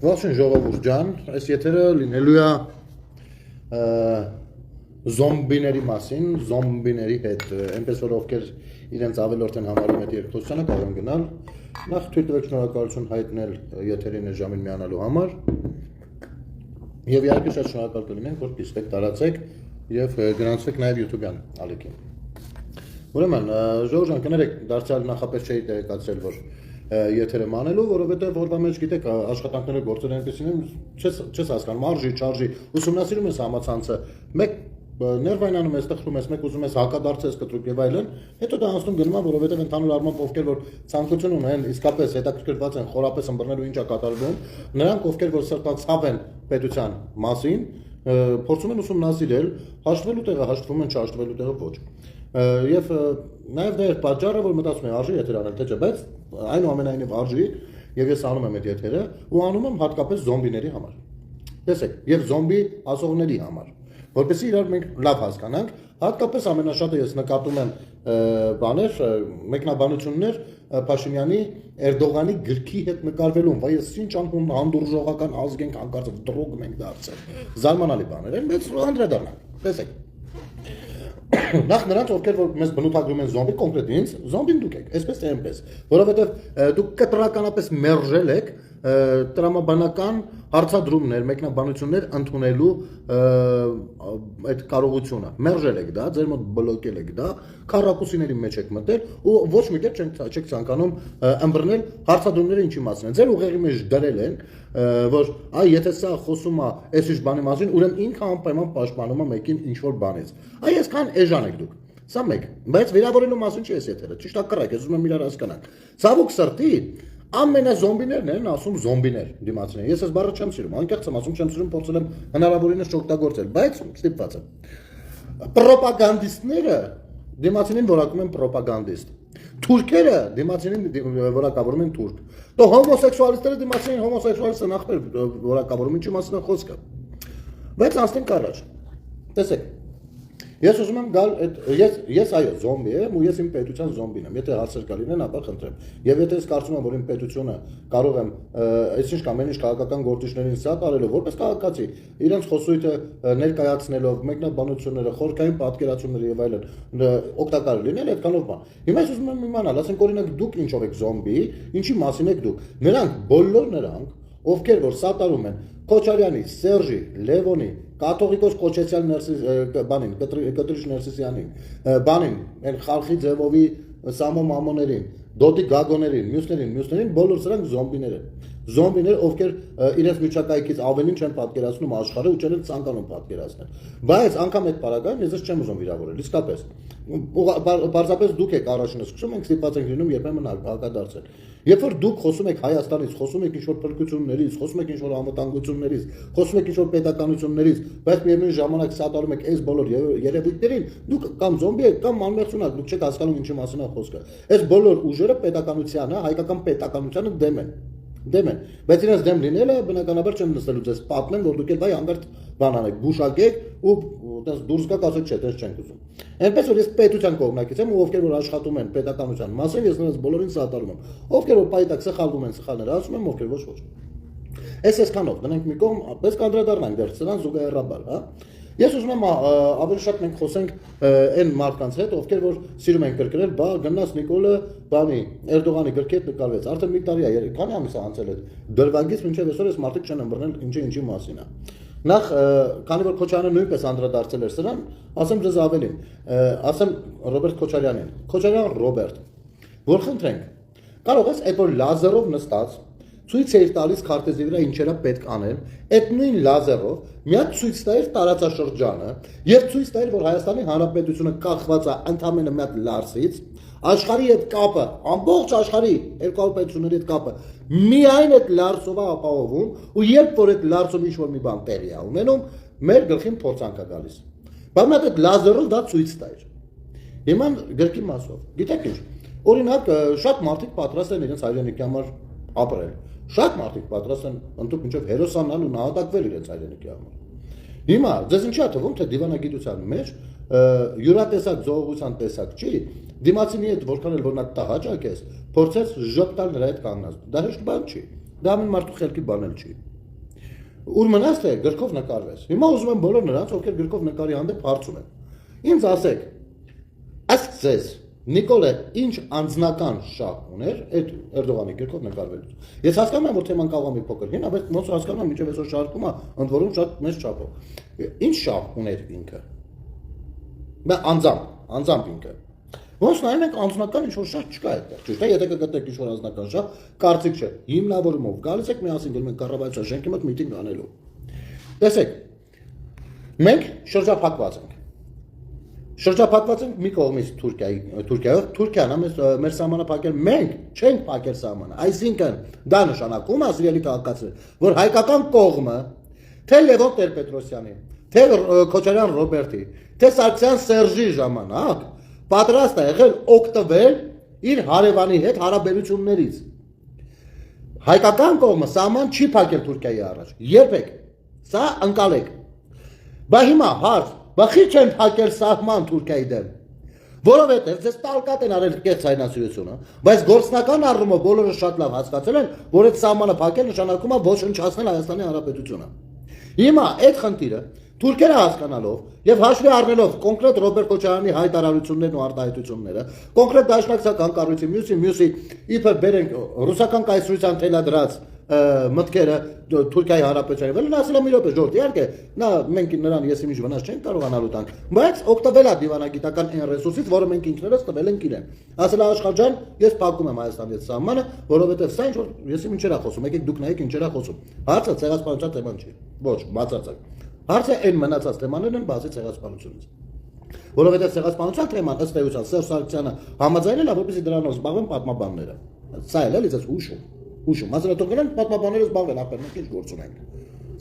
Ողջույն ժողովուրդ ջան, այս եթերը լինելու է զոմբիների մասին, զոմբիների հետ, այնպես որ ովքեր իրենց ավելորդ են համարում այդ երկխոսությանը կարող են գնալ, նախ թույլ տվեք շնորհակալություն հայտնել եթերին այս ժամին միանալու համար եւ իհարկե շատ շնորհակալ կլինենք, որ կիսվեք, տարածեք եւ գրանցվեք նաեւ YouTube-յան ալիքին։ Ուրեմն, ժողովուրդ ջան, կներեք, դարձյալ նախապես չէի տեղեկացրել, որ եթերը մանելու, որովհետև որվա մեջ գիտեք աշխատանքները գործել այնպեսին են, չես հասկանում, արժի, չարժի, ուսումնասիրում ես համացանցը, մեկ ներվայնանում ես, տխրում ես, մեկ ուզում ես հակադարձես կտրուկ եւ այլն, հետո դա անցնում գնում է, որովհետև ընդհանուր առմամբ ովքեր որ ցանկություն ունեն, իսկապես հետաքրքրված են խորապես ըմբռնելու ինչա կատարվում, նրանք ովքեր որ սրտացավ են պետության մասին, փորձում են ուսումնասիրել, հաշտվելու տեղը հաշտվում են, չհաշտվելու տեղը ոչ։ Եվ նաև դա է պատճառը, որ մտածում եմ արժի եթեր անել, թե չէ, բայց այնուամենայնիվ արժի, եւ ես անում եմ այդ եթերը, ու անում եմ հատկապես զոմբիների համար։ Տեսեք, եւ զոմբի ասողների համար, որպեսզի իրար մենք լավ հասկանանք, հատկապես ամենաշատը ես նկատում եմ բաներ, մեկնաբանություններ Փաշինյանի Էրդողանի գրքի հետ նկարվելուն, վայ ես ինչ անում հանդուրժողական ազգ ենք հանկարծ դրոգ մենք դարձել։ Զարմանալի բաներ են, բայց անդրադառնանք։ Տեսեք։ Նախ նրանց ովքեր որ մեզ բնութագրում են զոմբի, կոնկրետ ինձ, զոմբին դուք եք, այսպես թե այնպես, որովհետև դուք կտրականապես մերժել եք տրամաբանական հարցադրումներ, մեկնաբանություններ ընդունելու այդ կարողությունը, մերժել եք դա, ձեր մոտ բլոկել եք դա, քառակուսիների մեջ եք մտել ու ոչ մի կերպ չեք ցանկանում ըմբռնել հարցադրումները ինչի մասին են, ձեր ուղեղի մեջ դրել են, որ այ եթե սա խոսում է այս ինչ բանի մասին, ուրեմն ինքը անպայման պաշտպանում է մեկին ինչ որ բանից, այ այսքան էժան եք դուք, սա մեկ, բայց վիրավորելու մասին չի էս եթերը, ճիշտ ակռակ, ես ուզում եմ իրար հասկանանք, ցավոք սրտի ամենազոմբիներն են ասում զոմբիներ դիմացին։ Ես այս բառը չեմ սիրում, անկեղծ եմ ասում, չեմ սիրում, փորձել եմ հնարավորինս չօգտագործել, բայց ստիպված եմ։ Պրոպագանդիստները դիմացին որակում են պրոպագանդիստ։ Թուրքերը դիմացին որակավորում են թուրք։ Դո հոմոսեքսուալիստները դիմացին հոմոսեքսուալիստը նախբեր որակավորում ինչի մասին է խոսքը։ Բայց անցնենք առաջ։ Տեսեք։ Ես ուզում եմ գալ ես այո զոմբի եմ ու ես իմ պետության զոմբին եմ, եթե հարցեր կա լինեն, ապա խնդրեմ։ Եվ եթե ես կարծում եմ, որ իմ պետությունը կարող եմ այսինչ կամ այնինչ քաղաքական գործիչներին սատարելով, որպես քաղաքացի, իրենց խոսույթը ներկայացնելով, մեկնաբանությունները, խորքային պատկերացումները եւ այլն օգտակար լինել այդքանով բան։ Հիմա ես ուզում եմ իմանալ, ասենք օրինակ դուք ինչով եք զոմբի, ինչի մասին եք դուք։ Նրանք բոլոր նրանք, ովքեր որ սատարում են Քոչարյանի, Սերժի, Լևոնի, Կաթողիկոս Կոչեցյան բանին, Կտրիչ Ներսիսյանին, բանին, այն Խալխի Ձևովի Սամո Մամոներին, Դոտի Գագոներին, մյուսներին, բոլոր սրանք զոմբիներ են։ Զոմբիներ, ովքեր իրենց միջակայքից ավելին չեն պատկերացնում աշխարհը ու չեն ցանկանում պատկերացնել։ Բայց անգամ այդ պարագայում ես չեմ ուզում վիրավորել, իսկապես։ Պարզապես դուք եք առաջինը սկսում, մենք ստիպված ենք լինում երբեմն հակադարձել։ Երբ որ դուք խոսում եք Հայաստանից, խոսում եք ինչ-որ փրկություններից, խոսում եք ինչ-որ անվտանգություններից, խոսում եք ինչ-որ պետականություններից, բայց միևնույն ժամանակ սատարում եք այս բոլոր երևույթներին, դուք կամ զոմբի եք, կամ անմեղսունակ, դուք չեք հասկանում ինչի մասին է խոսքը։ Այս բոլոր ուժերը պետականությանը, հայկական պետականությանը դեմ են։ Բայց իրենց դեմ լինելը բնականաբար չեն նստելու ձեզ պատմեն, որ դուք էլ բայ հանդարտ բան անեք, գուշակեք ու այդպես դուրս գաք ասեք չէ, դες չենք ուզում։ Այնպես որ ես պետության կողմնակից եմ ու ովքեր որ աշխատում են պետականության մասին, ես նրանց բոլորին սատարում եմ։ Ովքեր որ պայտակ սխալվում են, սխալներ ասում եմ, ովքեր ոչ։ Այսքանով դնենք մի կողմ, պես կանդրադառնանք դեռ սրան զուգահեռաբար, հա։ Ես ուզում եմ ավելի շատ մենք խոսենք այն մարդկանց հետ, ովքեր որ սիրում են կրկնել, բա գնաց Նիկոլը բանի Էրդողանի գրքի հետ նկարվեց, արդեն մի տարի է, քանի ամիս է անցել այդ դրվագից մինչև այսօր այս մարդիկ չեն ըմբռնել ինչի մասին է։ Նախ քանի որ Քոչարյանը նույնպես անդրադարձել էր սրան, ասեմ ձեզ ավելին, ասեմ Ռոբերտ Քոչարյանին, Քոչարյան Ռոբերտ, որ խնդրենք, կարող ես այդ որ լազերով նստած ցույց էր տալիս քարտեզի վրա ինչերա պետք անել, այդ նույն լազերով միակ ցույց տայր տարածաշրջանը եւ ցույց տայր, որ Հայաստանի Հանրապետությունը կախված է ընդամենը մի հատ լարսից, աշխարհի հետ կապը, ամբողջ աշխարհի երկու պետությունների հետ կապը միայն այդ լարսով է ապահովում ու երբ որ այդ լարսով ինչ-որ մի բան տեղի է ունենում, մեր գլխին փորձանք է գալիս։ Բայց այդ լազերով դա ցույց տայր։ Հիմա գրքի մասով, գիտեք ինչ, օրինակ շատ մարդիկ պատրաստ են իրենց հայրենիքի համար ապրել։ Շատ մարդիկ պատրաստ են ընդհանուր մինչև հերոսանալ ու նահատակվել իրենց հայրենիքի համար։ Հիմա ձեզ ինչա թվում, թե դիվանագիտության մեջ յուրատեսակ զողողության տեսակ չի, դիմացինի հետ որքան էլ որ նա տահաճակ ես, փորձես ժպտալ նրա հետ կանգնած։ Դա հեշտ բան չի։ Դա ամեն մարդու խելքի բան էլ չի։ Ուր մնաց թե գրքով նկարվես։ Հիմա ուզում եմ բոլոր նրանց, ովքեր գրքով նկարի հանդեպ հարց ունեն։ Ինձ ասեք, ասք ձեզ Նիկոլը ինչ անձնական շահ ուներ այդ Էրդողանի գրքով նկարվելուց։ Ես հասկանում եմ, որ թեման կարող է մի փոքր լինի, բայց ոնց հասկանում եմ, մինչև այսօր շարքում է, ընդ որում շատ մեծ չափով։ Ինչ շահ ուներ ինքը։ Բա անձամբ ինքը։ Ոնց նայում ենք անձնական ինչ-որ շահ չկա այդտեղ։ Ճիշտ է, եթե կգտնեք ինչ-որ անձնական շահ, կարծիք չէ։ Հիմնավորումով գալիս եք միասին գնում ենք կառավարության շենքի մոտ միտինգ անելու։ Տեսեք, մենք շրջափակված ենք։ Շրջափակված ենք մի կողմից Թուրքիայով, Թուրքիան մեր սահմանը փակել, մենք չենք փակել սահմանը։ Այսինքն դա նշանակում է, սիրելի քաղաքացիներ, որ հայկական կողմը, թե Լևոն Տեր-Պետրոսյանի, թե Քոչարյան Ռոբերտի, թե Սարգսյան Սերժի ժամանակ պատրաստ է եղել օգտվել իր հարևանի հետ հարաբերություններից։ Հայկական կողմը սահման չի փակել Թուրքիայի առաջ։ Երբեք։ Սա ընկալեք։ Բա հիմա հարց, բա խի չեն փակել սահման Թուրքիայի դեմ։ Որովհետև ձեզ տալկատ են արել կեղծ հայնասիրությունը, բայց գործնական առումով բոլորը շատ լավ հասկացել են, որ այդ սահմանը փակել նշանակում է ոչնչացնել Հայաստանի Հանրապետությունը։ Հիմա այդ խնդիրը Թուրքերը հասկանալով եւ հաշվի առնելով կոնկրետ Ռոբերտ Քոչարյանի հայտարարություններն ու արտահայտությունները, կոնկրետ դաշնակցական կառույցի մյուսի իբր բերենք ռուսական կայսրության թելադրած մտքերը Թուրքիայի Հանրապետության վրա ասել եմ մի րոպե ժողովուրդ, իհարկե նա մենք նրան ես իմիջ վնաս չենք կարողանալու տանք, բայց օգտվել է դիվանագիտական այն ռեսուրսից, որը մենք ինքներս տվել ենք իրեն։ Ասել Աշխարհ ջան, ես փակում եմ Հայաստանի հետ սահմանը, որովհետև սա ինչ որ ես ինչերա խոսում, եկեք դուք նայեք ինչերա խոսում։ Հարցը ցեղասպանության թեման չի։ Ոչ, բացարձակ։ Հարցը այն մնացած թեմաներն են բացի ցեղասպանությունից։ Որովհետև ցեղասպանության թեման ըստ էության Սերժ Սարգսյանը համաձայնել է, որպեսզի դրանով զբաղվեն պատմաբանները։ Սա էլ էլի ես հուշում։ Մասնատողներն պատմաբանները զբաղվել, ապա մենք ինչ գործ ունենք։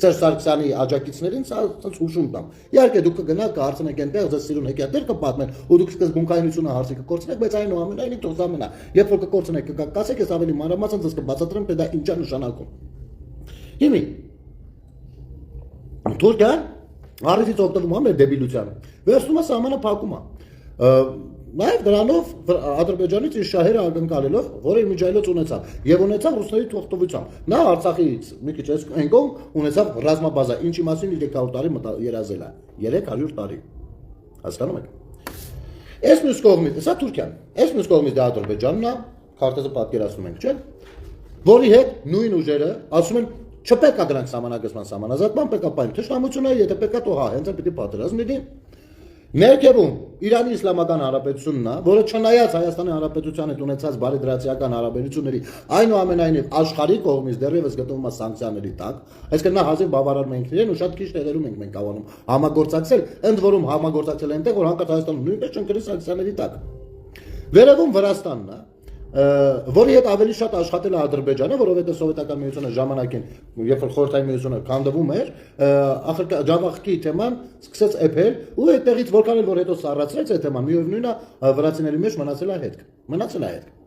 Սերժ Սարգսյանի աջակիցներին սա հուշում տամ։ Իհարկե դուք կգնաք կհարցնեք այնտեղ ձեզ սիրուն հեքիաթներ կպատմեն, ու դուք սկզբունքայնությունը հարցի կկորցնեք, բայց այնուամենայնիվ թող զամենա։ Երբ որ կկորցնեք, կասեք, ես ավելի մանրամասն ձեզ կբացատրեմ, թե դա ինչ է նշանակում։ Հիմա Թուրքիան առիթից օգտվում է մեր դեբիլությանը։ Վերցնում է սահմանը փակում է։ Նաև դրանով Ադրբեջանից իր շահերը ակնկալելով, որը միջայլոց ունեցավ, եւ ունեցավ ռուսների թողտվությամբ։ Նա Արցախից մի քիչ այն կողմ ունեցավ ռազմաբազա, ինչի մասին 300 տարի երազել է։ 300 տարի։ Հասկանում եք։ Այս մյուս կողմից, սա Թուրքիան։ Այս մյուս կողմից դա Ադրբեջանն է, քարտեզը պատկերացնում ենք, չէ՞։ Որի հետ նույն ուժերը ասում են չպետք է դրանք սահմանագծման սահմանազատման, պետք է պայմ թշնամությունը, եթե պետք է, հա, հենց պիտի պատերազմ լինի։ Ներքևում Իրանի Իսլամական Հանրապետությունն է, որը չնայած Հայաստանի Հանրապետության հետ ունեցած բարեդրացիական հարաբերությունների, այնուամենայնիվ աշխարհի կողմից դեռևս գտնվում է սանկցիաների տակ, այսինքն նա հազիվ բավարարում ենք իրեն ու շատ քիչ տեղերում ենք մենք կարողանում համագործակցել, ընդ որում համագործակցել այնտեղ, որ հանկարծ Հայաստանը նույնպես չընկնի սանկցիաների տակ։ Վերևում Վրաստանն է, որի հետ ավելի շատ աշխատել է Ադրբեջանը, որովհետև սովետական միությունը ժամանակին, երբ որ խորհրդային միությունը քանդվում էր, ախր Ջավախքի թեման սկսեց էփել, ու այդտեղից որքան էլ որ հետո սառացրեց այդ թեման, միևնույնն է վրացիների մեջ մնացել է հետք։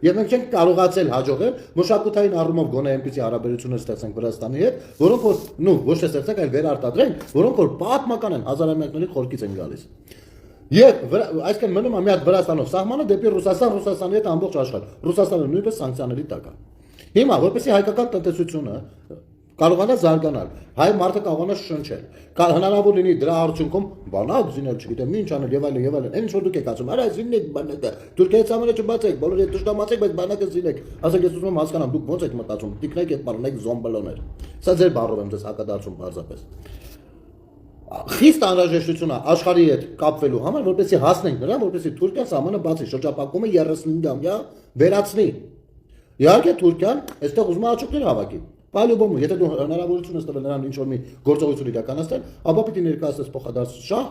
Եվ մենք չենք կարողացել հաջողել մշակութային առումով գոնե այնպիսի հարաբերություններ ստեղծենք Վրաստանի հետ, որոնք որ, ոչ թե ստեղծենք, այլ վերարտադրենք, որոնք որ պատմական են, հազարամյակների խորքից են գալիս։ Եվ այսինքն մնում է մի հատ Վրաստանով սահմանը դեպի Ռուսաստան, Ռուսաստանի հետ ամբողջ աշխարհ։ Ռուսաստանը նույնպես սանկցիաների տակ է։ Հիմա որպեսզի հայկական տնտեսությունը կարողանա զարգանալ, հայ մարդը կարողանա շնչել, հնարավոր լինի դրա արդյունքում բանակ զինել, չգիտեմ, ինչ անել եւ այլն, այն ինչ որ դուք եք ասում, արա զինեք բանակը, Թուրքիայի ցամաքը չբացեք, բոլորը դժտամացեք, բայց բանակը զինեք։ Ասեք ես ուզում եմ հասկանամ, դուք ո՞նց եք մտածում, տիկնեք եք բառնեք զոմբելոներ։ Սա ձեր բառով եմ ձեզ հակադարձում բարձրապես։ Խիստ անհրաժեշտություն է աշխարհի հետ կապվելու համար, որպեսզի հասնենք նրան, որպեսզի Թուրքիան սահմանը բացի, շրջափակումը 35-ամյա վերացնի։ Իհարկե Թուրքիան այստեղ ուզում է աճուկներ հավաքի։ Պալյուբոմ, եթե դու հնարավորություն ես տվել նրան ինչ-որ մի գործողություն իրականացնել, ապա պիտի ներկայացնես փոխադարձ շահ,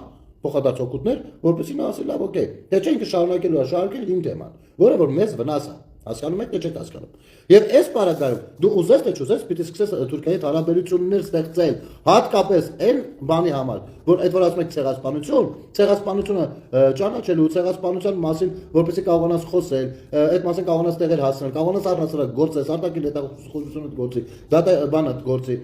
փոխադարձ օգուտներ, որպեսզի նա ասի լավ, օքեյ, թե չէ ինքը շարունակելու է շարքել իմ թեման, որը որ մեզ վնաս է։ Հասկանում եք, թե չեք հասկանում։ Եվ այս պարագայում դու ուզես թե չուզես, պիտի սկսես Թուրքիայի հետ հարաբերություններ ստեղծել, հատկապես այն բանի համար, որ այդ որ ասում եք ցեղասպանությունը ճանաչելու, ցեղասպանության մասին, որպեսզի կարողանաս խոսել, այդ մասին կարողանաս տեղեր հասնել, կարողանաս առնասրակ գործես, արտաքին հետախուզությունը գործի, բանը գործի,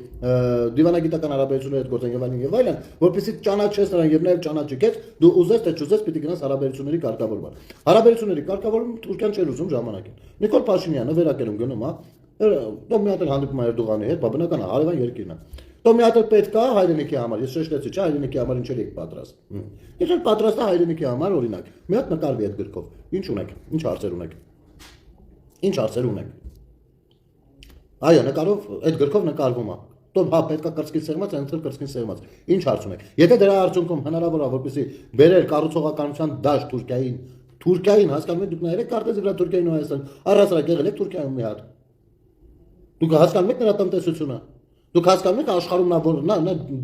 դիվանագիտական հարաբերություններ հետ գործեն եւ այլն, որպեսզի ճանաչես նրան եւ նաեւ ճանաչես, դու ուզես թե չուզես, պիտի գնաս հարաբերությունների կարգավորման։ Հարաբերությունների կարգավորումը Թուրքիան չէր ուզում ժամանակին։ Նիկոլ Փաշինյանը վերակերում գնում է, դու մի հատ էլ հանդիպում է Էրդողանի հետ, բնական է, հարևան երկիրն է։ Դու մի հատ պետք է հայրենիքի համար, ես շեշտեցի, չէ, հայրենիքի համար ինչեր եք պատրաստ։ Ես էլ պատրաստ եմ հայրենիքի համար օրինակ։ Մի հատ նկարվի այդ գրքով։ Ինչ ունեք։ Ինչ հարցեր ունեք։ Ինչ հարցեր ունեք։ Այո, նկարով այդ գրքով նկարվում է։ Դու հա պետք է կրծքին սեղմած, այնտեղ կրծքին սեղմած։ Ինչ հարց ունեք։ Եթե դրա արդյունքում հնարավոր է որպեսզի բերել կառուցողականության դաշտ Թուրքիային հասկանում եք դուք նայեք կարտեզի վրա Թուրքիային ու Հայաստան, առհասարակ եղել եք Թուրքիայում մի հատ։ Դուք հասկանում եք նրա տնտեսությունը։ Դուք հասկանում եք աշխարհում նա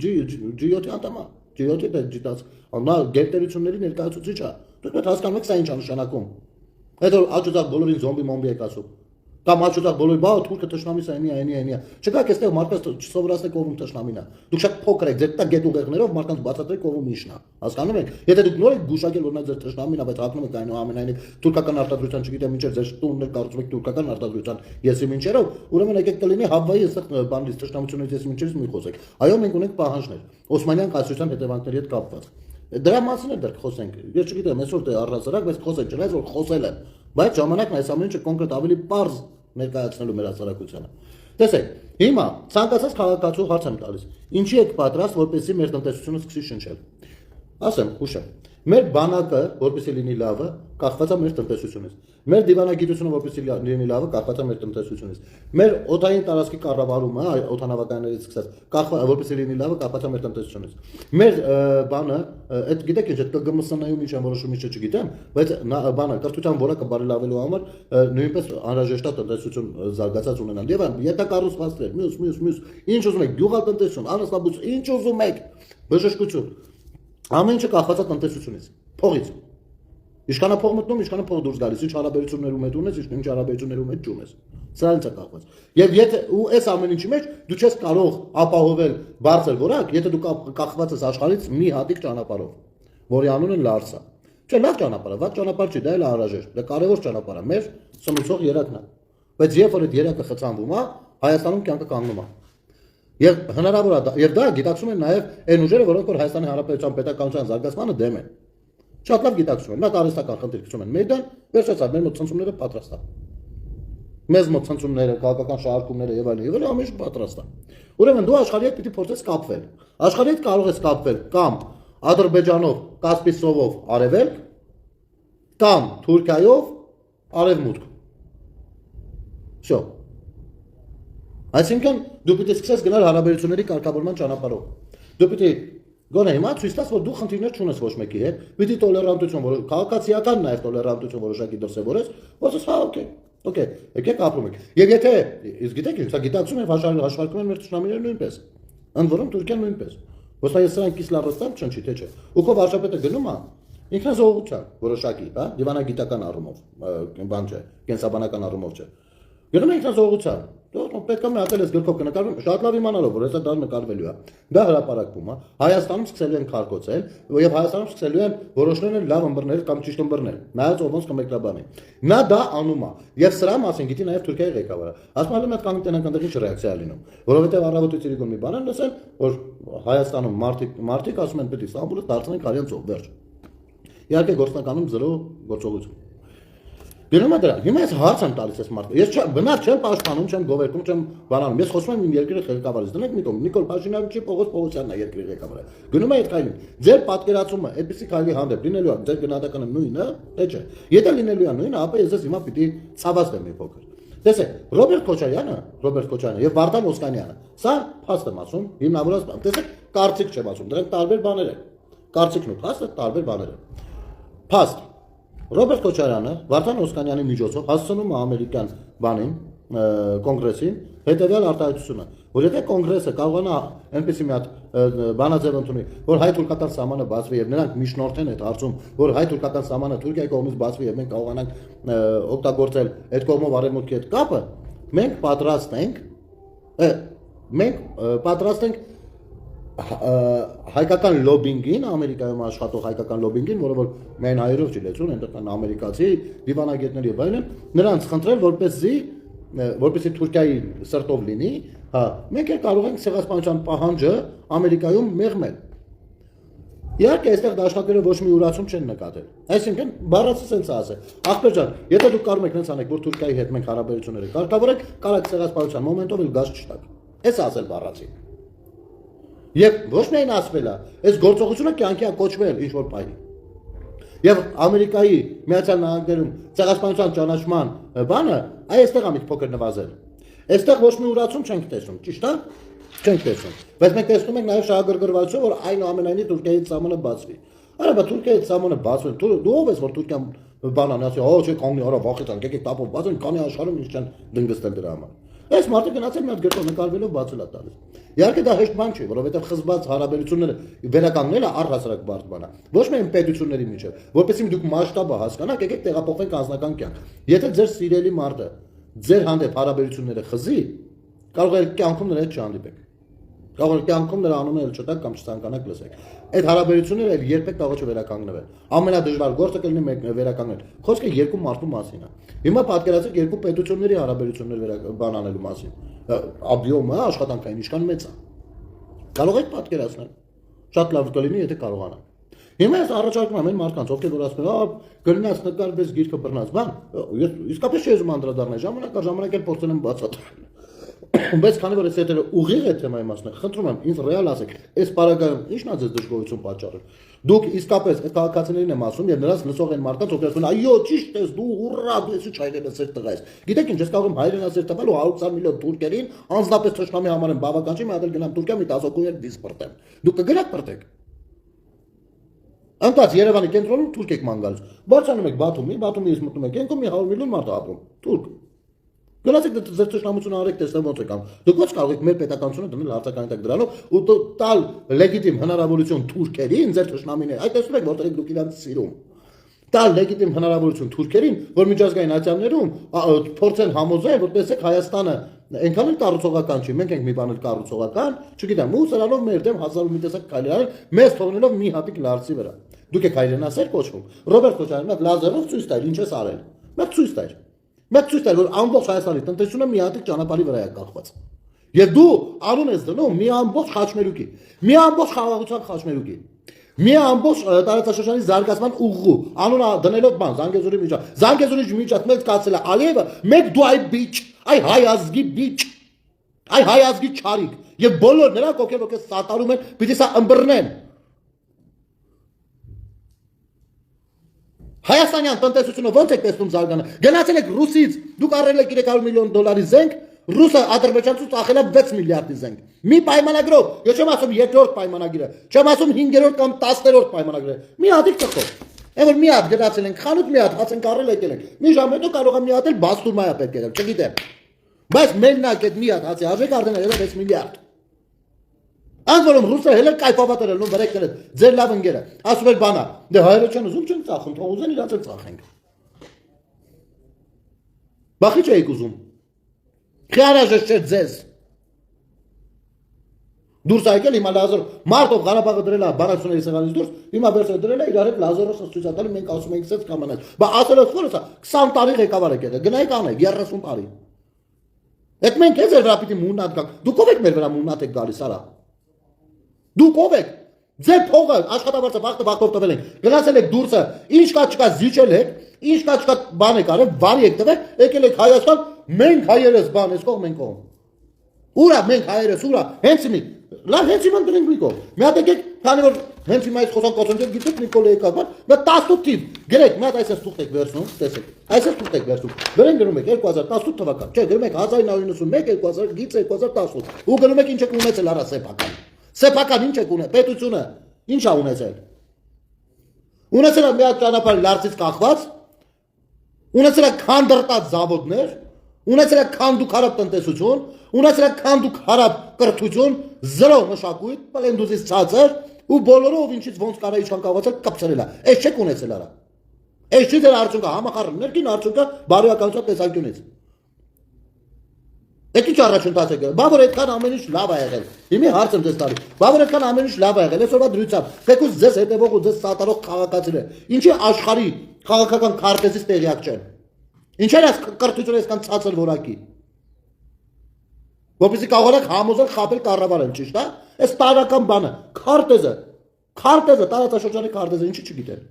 G7-ի անդամ է, G7-ի դիջիտալ, նա գերտերությունների ներկայացուցիչ է։ Դուք պետք է հասկանում եք սա ինչ է նշանակում։ Այդ աճուծակ բոլորին զոմբի մոմբի եք ասում։ Կամ աճուծակ բոլորի բա թուրքը տշնամիս է, այնի։ Չկա այստեղ մարդկանց չսովորացնեք ով տշնամին է։ Դուք շատ փոքր եք, ձեր տակ գետ ուղեղներով մարդկանց բացատրեք ով ինչն է։ Հասկանում եք։ Եթե դուք նոր եք գուշակել որ նա ձեր տշնամին է, բայց հակնում եք այնուամենայնիվ թուրքական արտադրության, չգիտեմ ինչեր, ձեր տուններ կառուցում եք թուրքական արտադրության եսի մինչերով, ուրեմն եկեք կլինի Հավայի այստեղ բանից տշնամությունից եսի մինչերից մի խոսեք։ Այո, մենք ունենք պահանջներ Օսմանյան կայսրության հետևանքների հետ կապված։ Դրա մասին էլ դեռ խոսենք։ Ես չգիտեմ, այսօր դե առհասարակ, բայց խոսենք, չնայած որ խոսել են, բայց ժամանակն այս ամեն ինչը կոնկրետ ավելի པարզ ներկայացնելու մեր հասարակությանը։ Տեսեք, հիմա ցանկացած քաղաքացու հարց եմ տալիս։ Ինչի եք պատրաստ, որպեսզի մեր տնտեսությունը սկսի շնչել։ Ասեմ, հուշեմ։ Մեր բանակը, որպեսզի լինի լավը, կախված է մեր տնտեսությունից։ Մեր դիվանագիտությունը, որպեսզի լինի լավը, կախված է մեր տնտեսությունից։ Մեր օդային տարածքի կառավարումը, օդանավակայաններից սկսած, որպեսզի լինի լավը, կախված է մեր տնտեսությունից։ Մեր բանը, այդ գիտեք ինչ է, ԿԳՄՍՆ-ում ինչ են որոշում, ինչ չգիտեմ, բայց բանը կրթության որակը բարելավելու համար նույնպես անհրաժեշտ է տնտեսություն զարգացած ունենալ։ Եվ յետակառուցվածքներ, մյուս, ինչ ուզում եք, գյուղատնտեսություն, անասնաբուծություն, ինչ ուզում եք, բժշկություն։ Ամեն ինչը կախված է տնտեսությունից, փողից։ Ինչքան է փող մտնում, ինչքան է փող դուրս գալիս, ինչ հարաբերություններում հետ ունես, ինչ հարաբերություններում հետ չունես։ Սրանից է կախված։ Եվ եթե ու այս ամեն ինչի մեջ դու չես կարող ապահովել բարձր որակ, եթե դու կախված ես աշխարհից մի հատիկ ճանապարհով, որի անունը Լարս է։ Չէ, լավ ճանապարհ է, վատ ճանապարհ չի, դա էլ անհրաժեշտ, դա կարևոր ճանապարհ է, մեր սնուցող երակն է։ Բայց երբ որ այդ երակը խցանվում է, Հայաստանում կյանքը կանգնում է։ Եվ հնարավոր է եւ դա գիտակցում են նաեւ այն ուժերը, որոնք որ Հայաստանի Հանրապետության պետականության զարգացմանը դեմ են։ Շատ լավ գիտակցում են, նա տարիստական խնդիր գցում են մեդան, վերջացավ մեր մոտ ցնցումները պատրաստ է։ Մեզ մոտ ցնցումները, քաղաքական շահարկումները եւ այլն, ամեն ինչ պատրաստ է։ Ուրեմն դու աշխարհի հետ պիտի փորձես կապվել։ Աշխարհի հետ կարող ես կապվել կամ Ադրբեջանով, Կասպիցովով արևելք, կամ Թուրքիայով արևմուտք։ Всё։ Այսինքն դու պիտի սկսես գնալ հարաբերությունների կարգավորման ճանապարհով։ Դու պիտի գոնե հիմա ցույց տաս, որ դու խնդիրներ չունես ոչ մեկի հետ, պիտի տոլերանտություն, որ քաղաքացիական նաև տոլերանտություն որոշակի դրսևորես, որպես հա, օքեյ, եկեք ապրում եք։ Եվ եթե իսկ գիտեք, սա գիտակցում են հաշվարկում են մեր ճշնամիները նույնպես։ Ընդ որում Թուրքիան նույնպես։ Ոստա ես սրանք իսլամստան չնչի թե չէ։ Ու քո վարչապետը գնում է ինքնազոհության որոշակի, հա, դիվանագիտական առումով, բան չէ, կենսաբանական առումով չէ։ Գնում է ինքնազոհության։ Դու պետք է մի հատ էս գրքով կնկարվում, շատ լավ իմանալով, որ հեսա դա նկարվելու է։ Դա հրապարակվում է։ Հայաստանում սկսելու են քարկոծել, եւ Հայաստանում սկսելու են որոշներն լավ ըմբռնել կամ ճիշտ ըմբռնել։ Նայած ով ոնց կմեկնաբանի։ Նա դա անում է։ Եվ սրա մասին գիտի նաեւ Թուրքիայի ղեկավարը։ Ասում եմ այդ կանոնական այնտեղ ինչ ռեակցիա լինում, որովհետեւ առավոտից իրիկոն մի բան են լսել, որ Հայաստանում մարդիկ ասում են պետք է Ստամբուլը դարձնենք արյան ծով, վերջ։ Իհարկե գործնականում 0 գործողություն։ Գնում է դրա։ Հիմա ես հարց եմ տալիս այս մարդը։ Ես բնավ չեմ պաշտպանում, չեմ գովերքում, չեմ բանանում։ Ես խոսում եմ իմ երկրի ղեկավարից։ Դնենք մի կողմ Նիկոլ Փաշինյանը չի, Պողոս Պողոսյանն է երկրի ղեկավարը։ Գնում է այդ քայլին։ Ձեր պատկերացումը այդպեսի քայլի հանդեպ լինելու է, ձեր գնահատականը նույնը, թե չէ։ Եթե լինելու է նույնը, ապա ես հիմա պիտի ցավացնեմ մի փոքր։ Տեսեք, Ռոբերտ Քոչարյանը եւ Վարդան Օսկանյանը։ Սա փաստ եմ ասում, հիմնավորած բան։ Տեսեք, կարծիք չեմ ասում, դրանք տարբեր բաներ են։ Կարծիքն ու փաստը տարբեր բաներ են։ Փաստ Ռոբերտ Քոչարյանը Վարդան Օսկանյանի միջոցով հասցնում է ամերիկյան բանին, կոնգրեսին, հետևյալ արտահայտությունը, որ եթե կոնգրեսը կարողանա այնպեսի մի հատ բանաձև ընդունի, որ հայ-թուրքական սահմանը բացվի եւ նրանք միջնորդեն այդ հարցում, որ հայ-թուրքական սահմանը Թուրքիայի կողմից բացվի եւ մենք կարողանանք օգտագործել այդ կողմով արևմուտքի հետ կապը, մենք պատրաստ ենք հայկական լոբինգին, Ամերիկայում աշխատող հայկական լոբինգին, որը որ միայն հայերով չի լեցուն, այնտեղ կան ամերիկացի դիվանագետներ եւ այլն, նրանց խնդրել, որպեսզի Թուրքիայի սրտով լինի, հա, մենք էլ կարող ենք ցեղասպանության պահանջը Ամերիկայում մեղմել։ Իհարկե, այստեղ դաշնակները ոչ մի ուրացում չեն նկատել։ Այսինքն, բառացը սենց ասել։ Ախպեր ջան, եթե դուք կարող եք նենց անեք, որ Թուրքիայի հետ մենք հարաբերությունները կարգավորենք, կարող եք ցեղասպանության մոմենտով էլ գազ չտաք։ Էս ասել բառացի։ Եվ ոչ միայն ասվել է, այս գործողությունը կյանքի է կոչվել ինչ-որ պահի։ Եվ Ամերիկայի Միացյալ Նահանգներում ցեղասպանության ճանաչման բանը այստեղ է մի փոքր նվազել։ Այստեղ ոչ մի ուրացում չենք տեսնում, ճիշտ է։ Չենք տեսնում։ Բայց մենք տեսնում ենք նաև շահագրգռվածություն, որ այնուամենայնիվ Թուրքիայի ցամանը բացվի։ Արա, բա Թուրքիայի ցամանը բացվել, դու ով ես որ Թուրքիան բանան ասի, «Ո, չէ, կանգնի, արա, վախեցան, եկեք տապով բացեն, կանի աշխարհում ինչ չեն դնգստել դրա համար»։ Այս մարդը գնացել մի հատ գրքով նկարվելով բացել է տալիս։ Իհարկե դա հեշտ բան չէ, որովհետև խզված հարաբերությունները վերականգնելը առհասարակ բարդ բան է։ Ոչ միայն պետությունների միջև, որովհետև դուք մասշտաբը հասկանաք, եկեք տեղափոխվենք անձնական կյանք։ Եթե ձեր սիրելի մարդը ձեր հանդեպ հարաբերությունները խզի, կարող է կյանքում նրա հետ չհանդիպեք։ Կարող է կյանքում նրա անունը էլ չտակ կամ չցանկանաք լսեք։ Այդ հարաբերությունները էլ երբեք կարող չվերականգնվեն։ Ամենադժվար գործը կլինի մեկ վերականգնել։ Խոսքը երկու մարդու մասին է։ Հիմա պատկերացրեք երկու պետությունների հարաբերություններ բանանելու մասին։ Աբյոմը աշխատանքային ինչքան մեծ է։ Կարող եք պատկերացնել։ Շատ լավ կլինի, եթե կարողանաք։ Հիմա ես առաջարկում եմ այն մարդկանց, ովքեր որ ասում են, գնաց նկարվեց գիրքը բռնած բան, ես իսկապես չեմ անդրադառնալ, ժամանակ առ ժամանակ էլ փորձել եմ բացատրել։ Բայց քանի որ այս հետերը ուղիղ է թեմայի մասն, խնդրում եմ ինձ ռեալ ասեք, այս պարագայում ի՞նչն է ձեզ դժգոհություն պատճառել։ Դուք իսկապես այդ քաղաքացիներին եմ ասում եւ նրանց լսող են մարդկանց, ովքեր ասում են, այո, ճիշտ ես, դու հուրրա, դու ես չայրենասեր տղա ես։ Գիտեք ինչ, ես կարող եմ հայրենասեր տվել ու 120 միլիոն թուրքերին անձնապես ճշտամի համար եմ բավական չի, մի հատ էլ գնամ Թուրքիա մի 10 հոգու հետ դիս բրտեմ։ Դուք կգնաք բրտեք։ Անկած Երևանի կենտրոնում թուրք եք ման գալիս։ Բարձրանում եք Բաթումից մտնում եք, ենքում մի 100 միլիոն մարդ ապրում, թուրք։ Գնացեք ձեր ճշտամությունը արեք, տեսնեմ ոնց եք անում։ Դուք ո՞նց կարող եք մեր պետականությունը դնել արտականի տակ դրանով ու տալ լեգիտիմ հնարավորություն թուրքերին ձեր ճշտամիներ։ Այդ տեսնում եք որտեղ եք դուք իրանց սիրում։ Տալ լեգիտիմ հնարավորություն թուրքերին, որ միջազգային ատյաններում փորձեն համոզել, որ տեսեք Հայաստանը այնքան էլ կառուցողական չի, մենք ենք մի բան էլ կառուցողական, չգիտեմ, ու սրանով մեր դեմ 1000 մի տեսակ քայլեր արել, մեզ թողնելով մի հատիկ լարցի վրա։ Դուք եք հայրենասեր կոչվում։ Ռոբերտ Քոչարյանը լազերով ցույց տալ, ինչ ես արել։ Մեկ ցույց տալ։ Մեկ ցույց տալ, որ ամբողջ Հայաստանի տնտեսությունը մի հատիկ ճանապարհի վրա է կախված։ Եվ դու անուն ես դնում մի ամբողջ խաչմերուկի, մի ամբողջ խաղաղության խաչմերուկի։ Մի ամբողջ տարածաշրջանի զարգացման ուղղու անունը դնելով բան Զանգեզուրի միջա Զանգեզուրի միջած մեծ կացել է Ալիևը մեկ դու այ բիչ այ հայ ազգի բիչ այ հայ ազգի չարիք եւ բոլոր նրանք ովքեր ովքեր սատարում են պիտի սա ըմբռնեն Հայաստանյան տնտեսությունը ո՞նց եք տեսնում զարգանա գնացել եք Ռուսից դուք առել եք 300 միլիոն դոլարի զենք Ռուսը Ադրբեջանցու ծախել է 6 միլիարդի զենք։ Մի պայմանագրով, ես չեմ ասում երկրորդ պայմանագիրը, չեմ ասում 5-րդ կամ 10-րդ պայմանագրը։ Մի հատ տխով։ Այն որ մի հատ գնացել ենք խանութ, մի հատ հաց ենք առել եկել ենք։ Մի ժամ հետո կարող է մի հատ էլ բաստուրմայա պետք է, չգիտեմ։ Բայց մենակ այդ մի հատ հացի արժեք արդեն 6 միլիարդ։ Անց որում ռուսը հենց կայֆավատ էր ելնում վրեկներ հետ, ձեր լավ ընկերը։ Ասում էր բանա, դե հայերը չեն ուզում չեն ծախում, թող ուզեն իրանց էլ ծախենք։ Բախի չէիք ուզում։ Խարաժը չէ ձեզ։ Դուրս եկել հիմա լազոր մարտով Ղարաբաղը դրել է բանակցությունների սեղանից դուրս, հիմա վերցրել դրել է իրար հետ լազորը ցույցատալի մենք ասում ենք սենց կամանալ։ Բա ասելով խորը սա 20 տարի ղեկավար եք եղել, գնայք անեք 30 տարի։ Այդ մենք էս էր վրա պիտի մունատ գանք։ Դուք ով եք մեր վրա մունատ եք գալիս արա։ Դուք ով եք։ Ձեր փողը աշխատավարձը վախտով տվել ենք։ Գնացել եք դուրսը, ինչ կա չկա զիջել եք, ինչ կա չկա բան եք արել, վարի եք տվել, եկել եք Հայաստան, մենք հայերս բան ես կողմ ենք կողմ։ Ուրա մենք հայերս ուրա, հենց մի լավ հենց իման դրենք մի կողմ։ Մի հատ եկեք, քանի որ հենց հիմա այս խոսան կոչենք գիտեք Նիկոլեի կապան, մի 18 թիվ, գրեք, մի հատ այսպես թուղթ եք վերցնում, տեսեք։ Այսպես թուղթ եք վերցնում։ Դրեն գրում եք 2018 թվական, չէ, գրում եք 1991, 2000, գիծ 2018։ Ու գրում եք ինչ եք ունեցել արա սեփական։ Սեփական ինչ եք ունեցել, պետությունը ինչ է ունեցել։ Ունեցել է մի հատ ճանապարհ լարցից կախված, ունեցել է քանդրտած զավոդներ, ունեցել է քանդուկ հարապ տնտեսություն, ունեցել է քանդուկ հարապ կրթություն, զրո մշակույթ, պլենդուզից ցածր ու բոլորով ինչից ոնց կարա իշխան կավացել կպցրել է։ Այս չեք ունեցել արա։ Այս չի դեր արդյունքը համախառն ներքին արդյունքը բարոյականության տեսանկյունից։ Այդ ինչ առաջընթաց է գա։ Բա որ այդքան ամեն ինչ լավ է եղել։ Հիմի հարց եմ ձեզ տալի։ Բա որ այդքան ամեն ինչ լավ է եղել, այսօրվա դրությամբ։ Թեկուզ ձեզ հետևող ու ձեզ սատարող քաղաքացիներ։ Ինչի աշխարհի քաղաքական քարտեզից տեղյակ չեն։ Ինչեր է կրթությունը այսքան ցածր որակի։ Որպեսզի կարողանաք համոզել խաբել կառավարել, ճիշտ է։ Այս տարական բանը, քարտեզը տարածաշրջանի քարտեզը ինչի չգիտեն։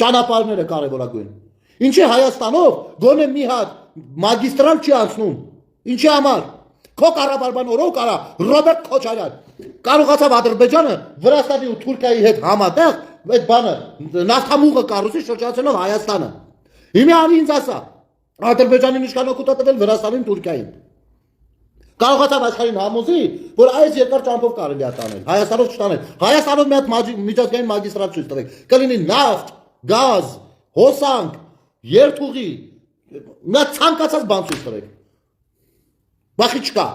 Ճանապարհները կարևորագույն։ Ինչի Հայաստանով գոնե մի հատ մագիստրալ չի անցնում։ Ինչի համար։ Քո կառավարման օրոք արա Ռոբերտ Քոչարյան Կարողացավ Ադրբեջանը Վրաստանի ու Թուրքիայի հետ համատեղ այդ բանը նավթամուղը կառուցի շրջացնելով Հայաստանը։ Հիմա ինձ ասա, Ադրբեջանին ինչքան օգուտ է տվել Վրաստանին Թուրքիային։ Կարողացավ աշխարհին համոզի, որ այս երկար ճամփով կարելի է տանել, Հայաստանով չտանել։ Հայաստանով մի հատ միջազգային մագիստրատ ցույց տվեք։ Կլինի նավթ, գազ, հոսանք, երթուղի, նա ցանկացած բան ցույց տվեք։ Բախի չկա։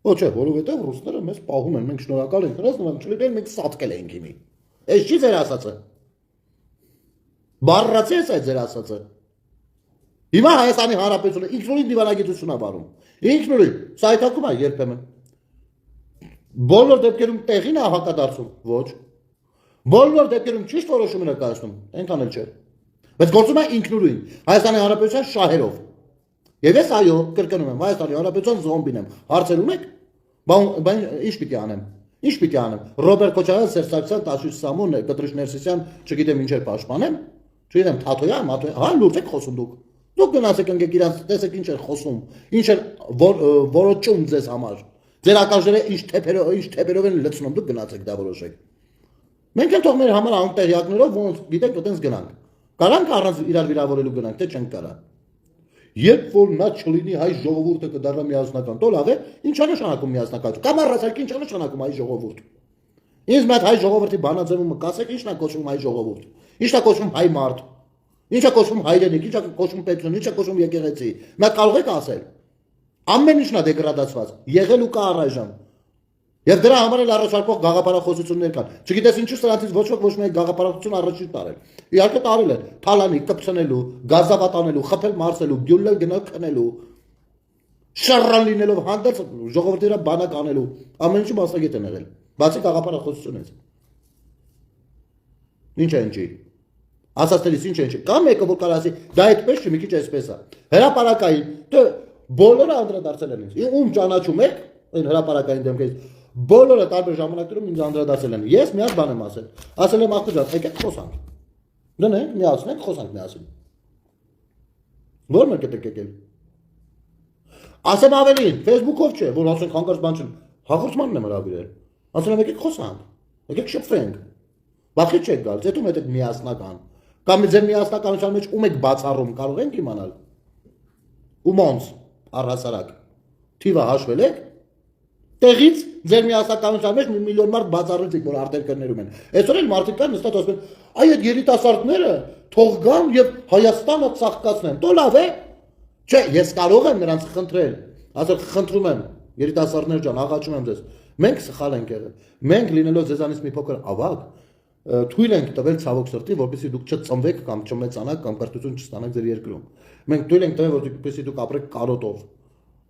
Ոչ է, որովհետև ռուսները մեզ պահում են, մենք շնորհակալ ենք նրանց, նրանք չլինեն, մենք սատկել ենք իմի։ Այս չի ձեր ասածը։ Բառացի է ձեր ասածը։ Հիմա Հայաստանի Հանրապետությունը ինքնուրույն դիվանագիտություն է վարում։ Ինքնուրույն, սա այդակում է երբեմն։ Բոլոր դեպքերում տեղին է հակադարձում, ոչ։ Բոլոր դեպքերում ճիշտ որոշումներ է կայացնում, այնքան էլ չէ։ Բայց գործում է ինքնուրույն, Հայաստանի Հանրապետության շահերով։ Եվ ես այո, կրկնում եմ, Հայաստանի Հանրապետության զոմբին եմ։ Հարցեր ունեք։ Բան ինչ պիտի անեմ։ Ինչ պիտի անեմ։ Ռոբերտ Քոչարյան, Սերժ Սարգսյան, Տաշույց Սամոն, Կտրիշ Ներսիսյան, չգիտեմ ինչեր պաշտպանեմ։ Չգիտեմ, Թաթոյան, հա լուրջ եք խոսում դուք։ Դուք գնացեք ընկեք իրանց, տեսեք ինչ էր խոսում, ինչ էր որոճում ձեզ համար։ Ձեր ակաժները ինչ թեփերով են լցնում, դուք գնացեք դա որոշեք։ Մենք էլ թող մեր համար անտեղյակներով ոնց գիտենք այդպես գնանք։ Կարանք առանց իրար վիրավորելու գնանք, թե չենք կարա։ Երբ որ նա չլինի հայ ժողովուրդը կդառնա միասնական, տո լավ է, ինչ է նշանակում միասնական։ Կամ առասարակ ինչ է նշանակում հայ ժողովուրդ։ Ինձ մոտ հայ ժողովրդի բանաձևումը կասեք, ինչն է կոչվում հայ ժողովուրդ։ Ինչն է կոչվում հայ մարդ։ Ինչ է կոչվում հայրենիք, ինչ է կոչվում պետություն, ինչ է կոչվում եկեղեցի։ Նա կարող եք ասել։ Ամեն ինչն է դեգրադացված, եղել ու կա առայժմ։ Եվ դրա համար էլ առաջարկող գաղափարախոսություններ կան։ Չգիտես ինչու սրանցից ոչ ոք ոչ մեկ գաղափարախոսություն առաջի տարել։ Իհարկե տարել են, թալանի, կպցնելու, գազավատանելու, խփել մարսելու, գյուլել գնալ քնելու, շարռան լինելով հանդերձ ժողովրդի վրա բանակ անելու, ամեն ինչի մասնագետ են եղել։ Բացի գաղափարախոսությունից։ Ինչ է ինչի։ Ասածներից ինչ է ինչի։ Կա մեկը որ կարող ասի, դա այդպես չի, մի քիչ այսպես է։ Հրապարակային, դե բոլորը անդրադարձել են ինձ։ Ում ճանաչում եք, այն հրապարակային դեմքից բոլորը տարբեր ժամանակներում ինձ անդրադարձել են։ Ես մի հատ բան եմ ասել։ Ասել եմ ախտուժած, եկեք խոսանք։ Դնենք, միացնենք, խոսանք միասին։ Ո՞ր մեկը եք եկել։ Ասեմ ավելին, Facebook-ով չէ, որ ասենք հանկարծ բան չեն։ Հաղորդմանն եմ հրավիրել։ Ասել եմ եկեք խոսանք։ Եկեք շփվենք։ Բախի չեք գալ, դետում եք միասնական։ Կամ ձեր միասնականության մեջ ում եք բացառում, կարող ենք իմանալ։ Ումոնց առհասարակ թիվը հաշվել եք։ Տեղից ձեր միասնականության մեջ 1 միլիոն մարդ բացառել եք, որ արտերկրներում են։ Այսօր էլ մարդիկ կան նստած ասում են, այ այդ երիտասարդները թող գան եւ Հայաստանը ծաղկացնեն։ Տո լավ է։ Չէ, ես կարող եմ նրանց խնդրել։ Ասել խնդրում եմ, երիտասարդներ ջան, աղաչում եմ ձեզ։ Մենք սխալ ենք եղել։ Մենք լինելով ձեզանից մի փոքր ավագ, թույլ ենք տվել ցավոք սրտի, որպեսզի դուք չծնվեք կամ չմեծանաք կամ կրթություն չստանաք ձեր երկրում։ Մենք թույլ ենք տվել, որպեսզի դուք ապրեք կարոտով։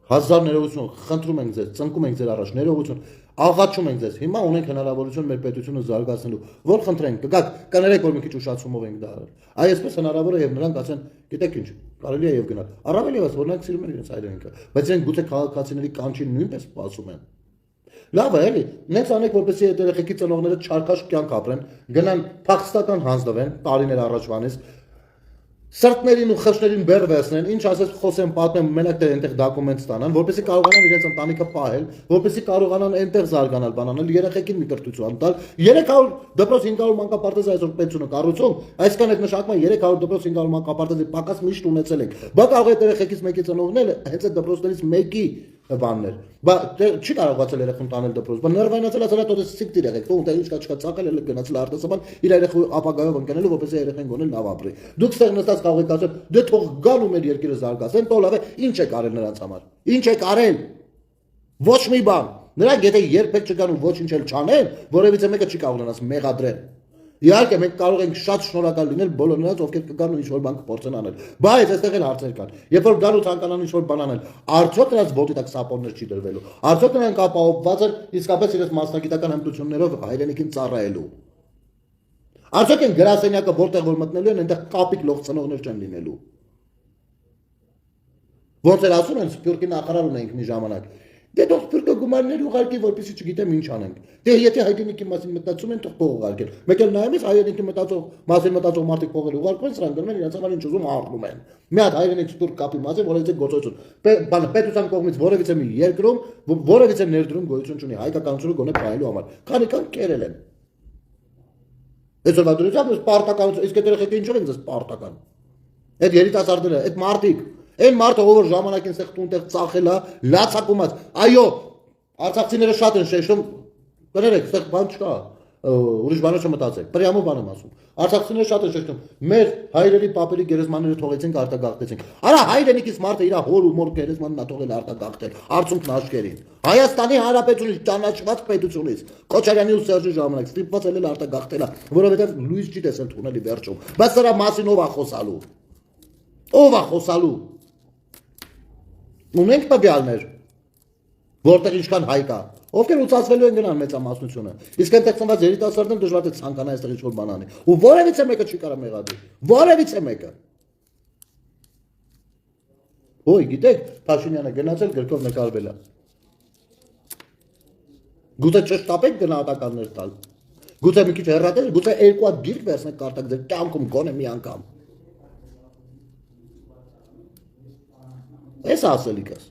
Հազար ներողություն, խնդրում ենք ձեզ, ծնկում ենք ձեր առաջ ներողություն, աղաչում ենք ձեզ։ Հիմա ունենք հնարավորություն մեր պետությունը զարգացնելու։ Որ խնդրենք, կգաք, կներեք, որ մի քիչ ուշացումով ենք դա արել։ Այսպես հնարավոր է եւ նրանք ասեն, գիտեք ինչ, կարելի է եւ գնալ։ Առավել եւս, որ նրանք սիրում են իրենց հայրենիքը, բայց իրենք գուցե քաղաքացիների կանչին նույնպես սպասում են։ Լավ է, էլի, նենց անեք, որպեսզի այդ երեխեքի ծնողները չարքաշ կյանք ապրեն, գնան փախստական հանձնվեն տարիներ առաջվանից, սրտներին ու խշներին բեռ վերցնեն, ինչ ասես խոսեն, պատմեն, մենակ դեր այնտեղ դոկումենտ ստանան, որպեսզի կարողանան իրենց ընտանիքը պահել, որպեսզի կարողանան այնտեղ զարգանալ, բանանել, երեխեքին մի կրթություն տալ։ 300 դպրոց 500 մանկապարտեզ այսօր պետությունը կառուցում, այսքան այդ նշանակում է 300 դպրոց 500 մանկապարտեզի պակաս միշտ ունեցել ենք։ Բա կարող է երեխեքից մեկի ծնողն էլ հենց այդ դպրոցներից մեկի բաններ։ Բա չի կարողացել երեխուն տանել դպրոց։ Բա նորվայնացել ասել դա սիկտ երեխեք, ո՞ւմ տեղ ինչ կա ցակել էլ գնացել արտասաբան իր երեխու ապագայով ընկնելու, որպեսզի երեխեն գոնել լավ ապրի։ Դուք ստեղ նստած կարող եք ասել, դե թող գան ու մեր երկիրը զարգացեն, տո լավ է, ինչ եք արել նրանց համար։ Ինչ եք արել։ Ոչ մի բան։ Նրանք եթե երբեք չգան ու ոչինչ էլ չանեն, որևիցե մեկը չի կարող նրանց մեղադրել։ Իհարկե մենք կարող ենք շատ շնորհակալ լինել բոլոր նրանց, ովքեր կգան ու ինչ-որ բան կփորձեն անել։ Բայց այստեղ էլ հարցեր կան։ Երբ որ գան ու ցանկանան ինչ-որ բան անել, արդյոք նրանց ոտի տակ սապորներ չի դրվելու։ Արդյոք նրանք ապահովված են իսկապես իրենց մասնագիտական հմտություններով հայրենիքին ծառայելու։ Արդյոք են գրասենյակը որտեղ որ մտնելու են, այնտեղ կապիկ լող ծնողներ չեն լինելու։ Ոնց էլ ասում են, Սփյուռքի նախարար ունենք մի ժամանակ։ Դե դու Սփյուռքը գումարներ ուղարկի, որպեսզի չգիտեմ ինչ անենք։ Դե եթե հայրենիքի մասին մտածում են, թող փող ուղարկեն։ Մեկ էլ նայում ես հայրենիքի մասին մտածող մարդիկ փողեր ուղարկում են, սրանք գնում են իրենց համար ինչ ուզում առնում են։ Մի հատ հայրենիքի տուր կապի մասին, որովհետեւ գործողություն։ Բանը պետության կողմից որևիցե մի երկրում որևիցե ներդրում գոյություն չունի հայկականությունը գոնե փայլելու համար։ Քանի կան կերել են։ Այսօր դուրսաբես պարտականություն, իսկ այդ երեխեքը ինչով են ձեզ պարտական։ Այդ երիտասարդները, այդ մարդիկ, այն մարդը ով որ ժամանակին սեղ տունտեղ ծախել է, լացակումած։ Այո, արցախցիները շատ են շեշտում, կներեք, սեղ բան չկա, ուրիշ բանը չմտածեք։ Պրյամով բան եմ ասում։ Արցախցիները շատ են շեշտում, մեր հայրերի պապերի գերեզմանները թողեցինք, արտագաղթեցինք։ Արա հայրենիքից մարդը իր հոր ու մոր գերեզմանն ա թողել արտագաղթել, արցունքն աշկերին։ Հայաստանի Հանրապետությունից ճանաչված պետությունից Քոչարյանի ու Սերժի ժամանակ ստիպված ելել արտագաղթելա, որովհետև լույս չի տեսել թունելի վերջում։ Բայց սրա մասին ով ա խոսալու։ Ով ա խոսալու։ Ունենք տվյալներ, որտեղ ինչքան հայ կա, ովքեր ուծացվելու են գնան մեծամասնությունը։ Իսկ այնտեղ ծնված երիտասարդն դժվար է ցանկանա այստեղ ինչ-որ բան անի։ Ու որևիցե մեկը չի կարող մեղադրել։ Որևիցե մեկը։ Ոյ, գիտեք, Փաշինյանը գնացել գրքով նկարվել է։ Գուցե չշտապեք գնահատականներ տալ։ Գուցե մի քիչ հեռատել, գուցե երկու հատ գիրք վերցնեք կարտակ ձեր կյանքում գոնե մի անգամ։ Էս ասելիքս։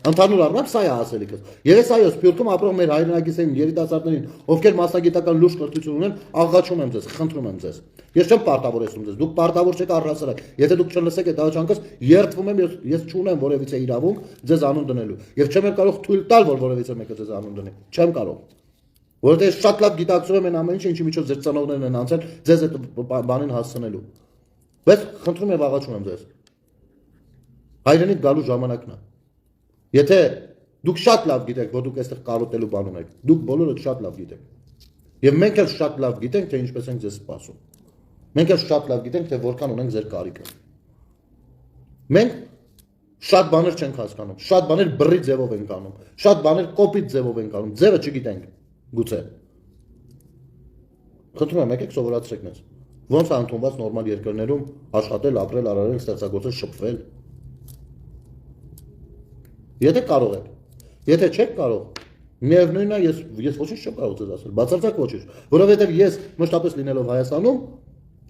Ընդհանուր առմամբ սա է ասելիքս։ Եվ այս այո, Սփյուռքում ապրող մեր հայրենակիցային երիտասարդներին, ովքեր մասնագիտական լուրջ կրթություն ունեն, աղաչում եմ ձեզ, խնդրում եմ ձեզ։ Ես չեմ պարտավորեցնում ձեզ, դուք պարտավոր չեք առհասարակ։ Եթե դուք չլսեք այդ աղաչանքս, երդվում եմ, ես չունեմ որևիցե իրավունք ձեզ անուն դնելու։ Եվ չեմ կարող թույլ տալ, որ որևիցե մեկը ձեզ անուն դնի։ Չեմ կարող։ Որովհետև շատ լավ գիտակցում եմ այն ամեն ինչը, ինչի միջով ձեր ծնողներն են անցել, ձեզ այդ բանին հասցնելու։ Բայց խնդրում եմ, աղաչում եմ ձեզ։ Հայրենիք գալու ժամանակն է։ Եթե դուք շատ լավ գիտեք, որ դուք այստեղ կարոտելու բան ունեք, դուք բոլորը շատ լավ գիտեք։ Եվ մենք էլ շատ լավ գիտենք, թե ինչպես ենք ձեզ սպասում։ Մենք էլ շատ լավ գիտենք, թե որքան ունենք ձեր կարիքը։ Մենք շատ բաներ չենք հասկանում, շատ բաներ բռի ձևով ենք անում, շատ բաներ կոպիտ ձևով ենք անում, ձևը չգիտենք, գուցե։ Խնդրում եմ, եկեք սովորացրեք մեզ։ Ոնց է ընդունված նորմալ երկրներում աշխատել, ապրել, արարել, ստեղծագործել, շփվել։ Եթե կարող եք, եթե չեք կարող, միևնույնն է, ես ոչինչ չեմ կարող ձեզ ասել, բացարձակ ոչինչ, որովհետև ես մշտապես լինելով Հայաստանում,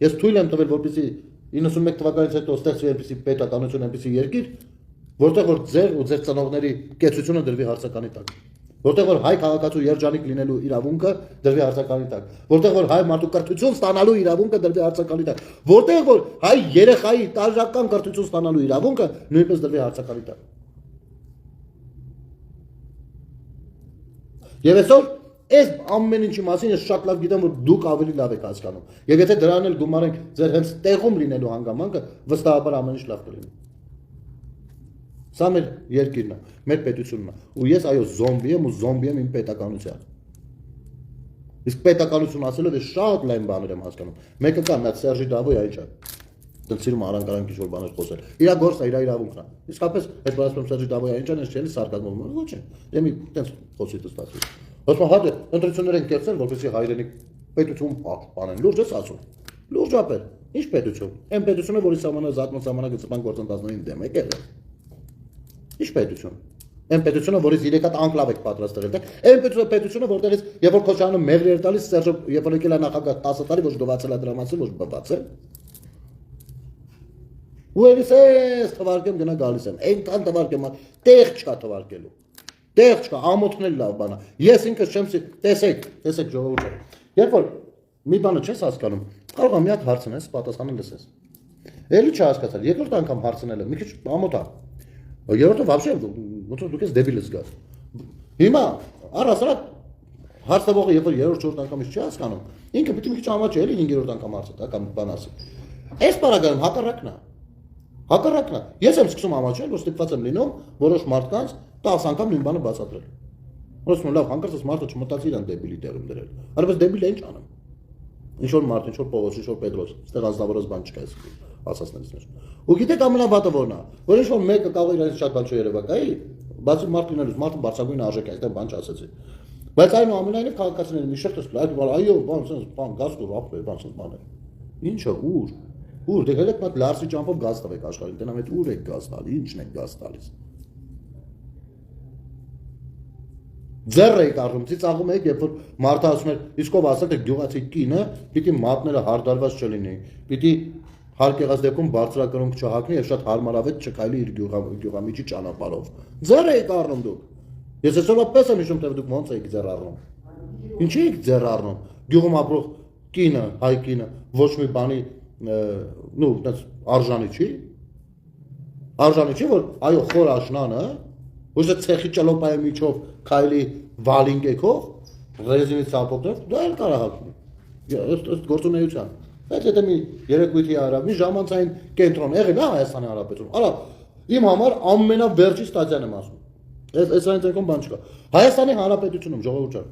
ես թույլ եմ տվել, որպեսզի 91 թվականից հետո ստեղծվի այնպիսի պետականություն, այնպիսի երկիր, որտեղ որ ձեր ու ձեր ծնողների կեցությունը դրվի հարցականի տակ, որտեղ որ հայ քաղաքացու երջանիկ լինելու իրավունքը դրվի հարցականի տակ, որտեղ որ հայ մարդու կրթություն ստանալու իրավունքը դրվի հարցականի տակ, որտեղ որ հայ երեխայի տարրական կրթություն ստանալու իրավունքը նույնպես դրվի հարցականի տակ։ Եվ այսօր այս ամեն ինչի մասին ես շատ լավ գիտեմ, որ դուք ավելի լավ եք հասկանում։ Եվ եթե դրան էլ գումարենք ձեր հենց տեղում լինելու հանգամանքը, վստահաբար ամեն ինչ լավ կլինի։ Սա մեր երկիրն է, մեր պետությունն է։ Ու ես այո զոմբի եմ ու զոմբի եմ իմ պետականության։ Իսկ պետականություն ասելով ես շատ լայն բաներ եմ հասկանում։ Մեկը կա նա Սերժի Դավոյը ինչ է։ Դրսիրում արանքարանք ինչ-որ բաներ խոսել։ Իրա գործը, իրա իրավունքն է։ Իսկապես այդ բացում Սերժի Դավոյը ինչ է, չէ՞ սարկազմում։ Ոչ է։ Դե մի տենց խոսի դստացի։ Ոսմա հատ ընտրություններ են կերտել, որպեսզի հայրենիք պետություն պահպանեն։ Լուրջ ես ասում։ Լուրջապեր։ Ինչ պետություն։ Այն պետությունը, որի ժամանակը ծպան գործընթացներին դեմ եկել է։ Ինչ պետություն։ Այն պետությունը, որից 3 հատ անկլավ եք պատրաստել, դե այն պետությունը, որտեղից երբ որ Քոչարյանը մեղր էր տալիս, Սերժը երբ որ եկել է նախագահ 10 տարի, ոչ գովացել է դրա մասին, ոչ բացել։ Ու ես թվարկեմ գնա գալիս եմ, այնքան թվարկեմ, տեղ չկա թվարկելու, տեղ չկա, ամոթն էլ լավ բան է, ես ինքս չեմ տեսեք ժողովուրդ, երբ որ մի բանը չես հասկանում, կարող է մի հատ հարցնես, պատասխանը լսես, էլի չհասկացար, երկրորդ անգամ հարցնելը, մի քիչ ամոթ է, երրորդը վաբշե, ոնց որ դուք ես դեբիլ զգաս, հիմա առհասարակ հարց տվողը երբ որ երրորդ անգամից չի հասկանում, ինքը պիտի մի քիչ ամաչի, էլի 5-րդ անգամ հարցը տա կամ բան ասի, այս պարագայում հակառակն է։ Հակառակն է։ Ես եմ սկսում ամաչել, որ ստիպված եմ լինում որոշ մարդկանց 10 անգամ նույն բանը բացատրել։ Ոսում լավ, հանկարծ այս մարդը չմտածի իրան դեբիլի տեղում դրել։ Արևս դեբիլը ինչ անեմ։ Ինչ որ մարդ, ինչ որ Պողոս, ինչ որ Պետրոս, այստեղ ազնվորոս բան չկա այս ասածներից մեջ։ Ու գիտեք ամենավատը որն է, որ ինչ որ մեկը կարող իրանից շատ բան չերևակայի, բացի մարդ լինելուց, մարդը բարձրագույն արժեք է, այստեղ բան չասեցի։ Բայց այնուամենայնիվ քաղաքացիները մի շերտ ասել, այո, բան, sense, բան, գազ դու ապրե, բան, sense բան է։ Ինչը ուր։ Ուր դե հենց մատ լարսի ճամփով գազ տվեք աշխարհին, տնամ այդ ուր եք գազ տալի, ինչն եք գազ տալիս։ Ձեռ էի կառնում, ծիծաղում էի, երբ որ մարդը ասում էր, իսկ ով ասել է գյուղացի կինը պիտի մատները հարդարված չլինի, պիտի հարկ եղած դեպքում բարձրակրունկ չհագնի եւ շատ հարմարավետ չքայլի իր գյուղամիջի ճանապարհով։ Ձեռ էի կառնում դուք։ Ես այսօր պես եմ հիշում, թե դուք ոնց եք ձեռ առնում։ Ինչի եք ձեռ առնում։ Գյուղում ապրող կինը, հայ կինը ոչ մի բանի արժանի չի։ Արժանի չի, որ այո, խոր աշնանը, ոչ թե ցեխի ճլոպայի միջով քայլի վալինկեքով, ռեզինի ծապոտով, դա էլ կարող հագնի։ Ըստ գործունեության։ Բայց եթե մի երեկույթի արա, մի ժամանցային կենտրոն եղել է Հայաստանի Հանրապետությունում, արա իմ համար ամենավերջի ստադիան եմ ասում։ Այս այն ցանկում բան չկա։ Հայաստանի Հանրապետությունում ժողովուրդ ջան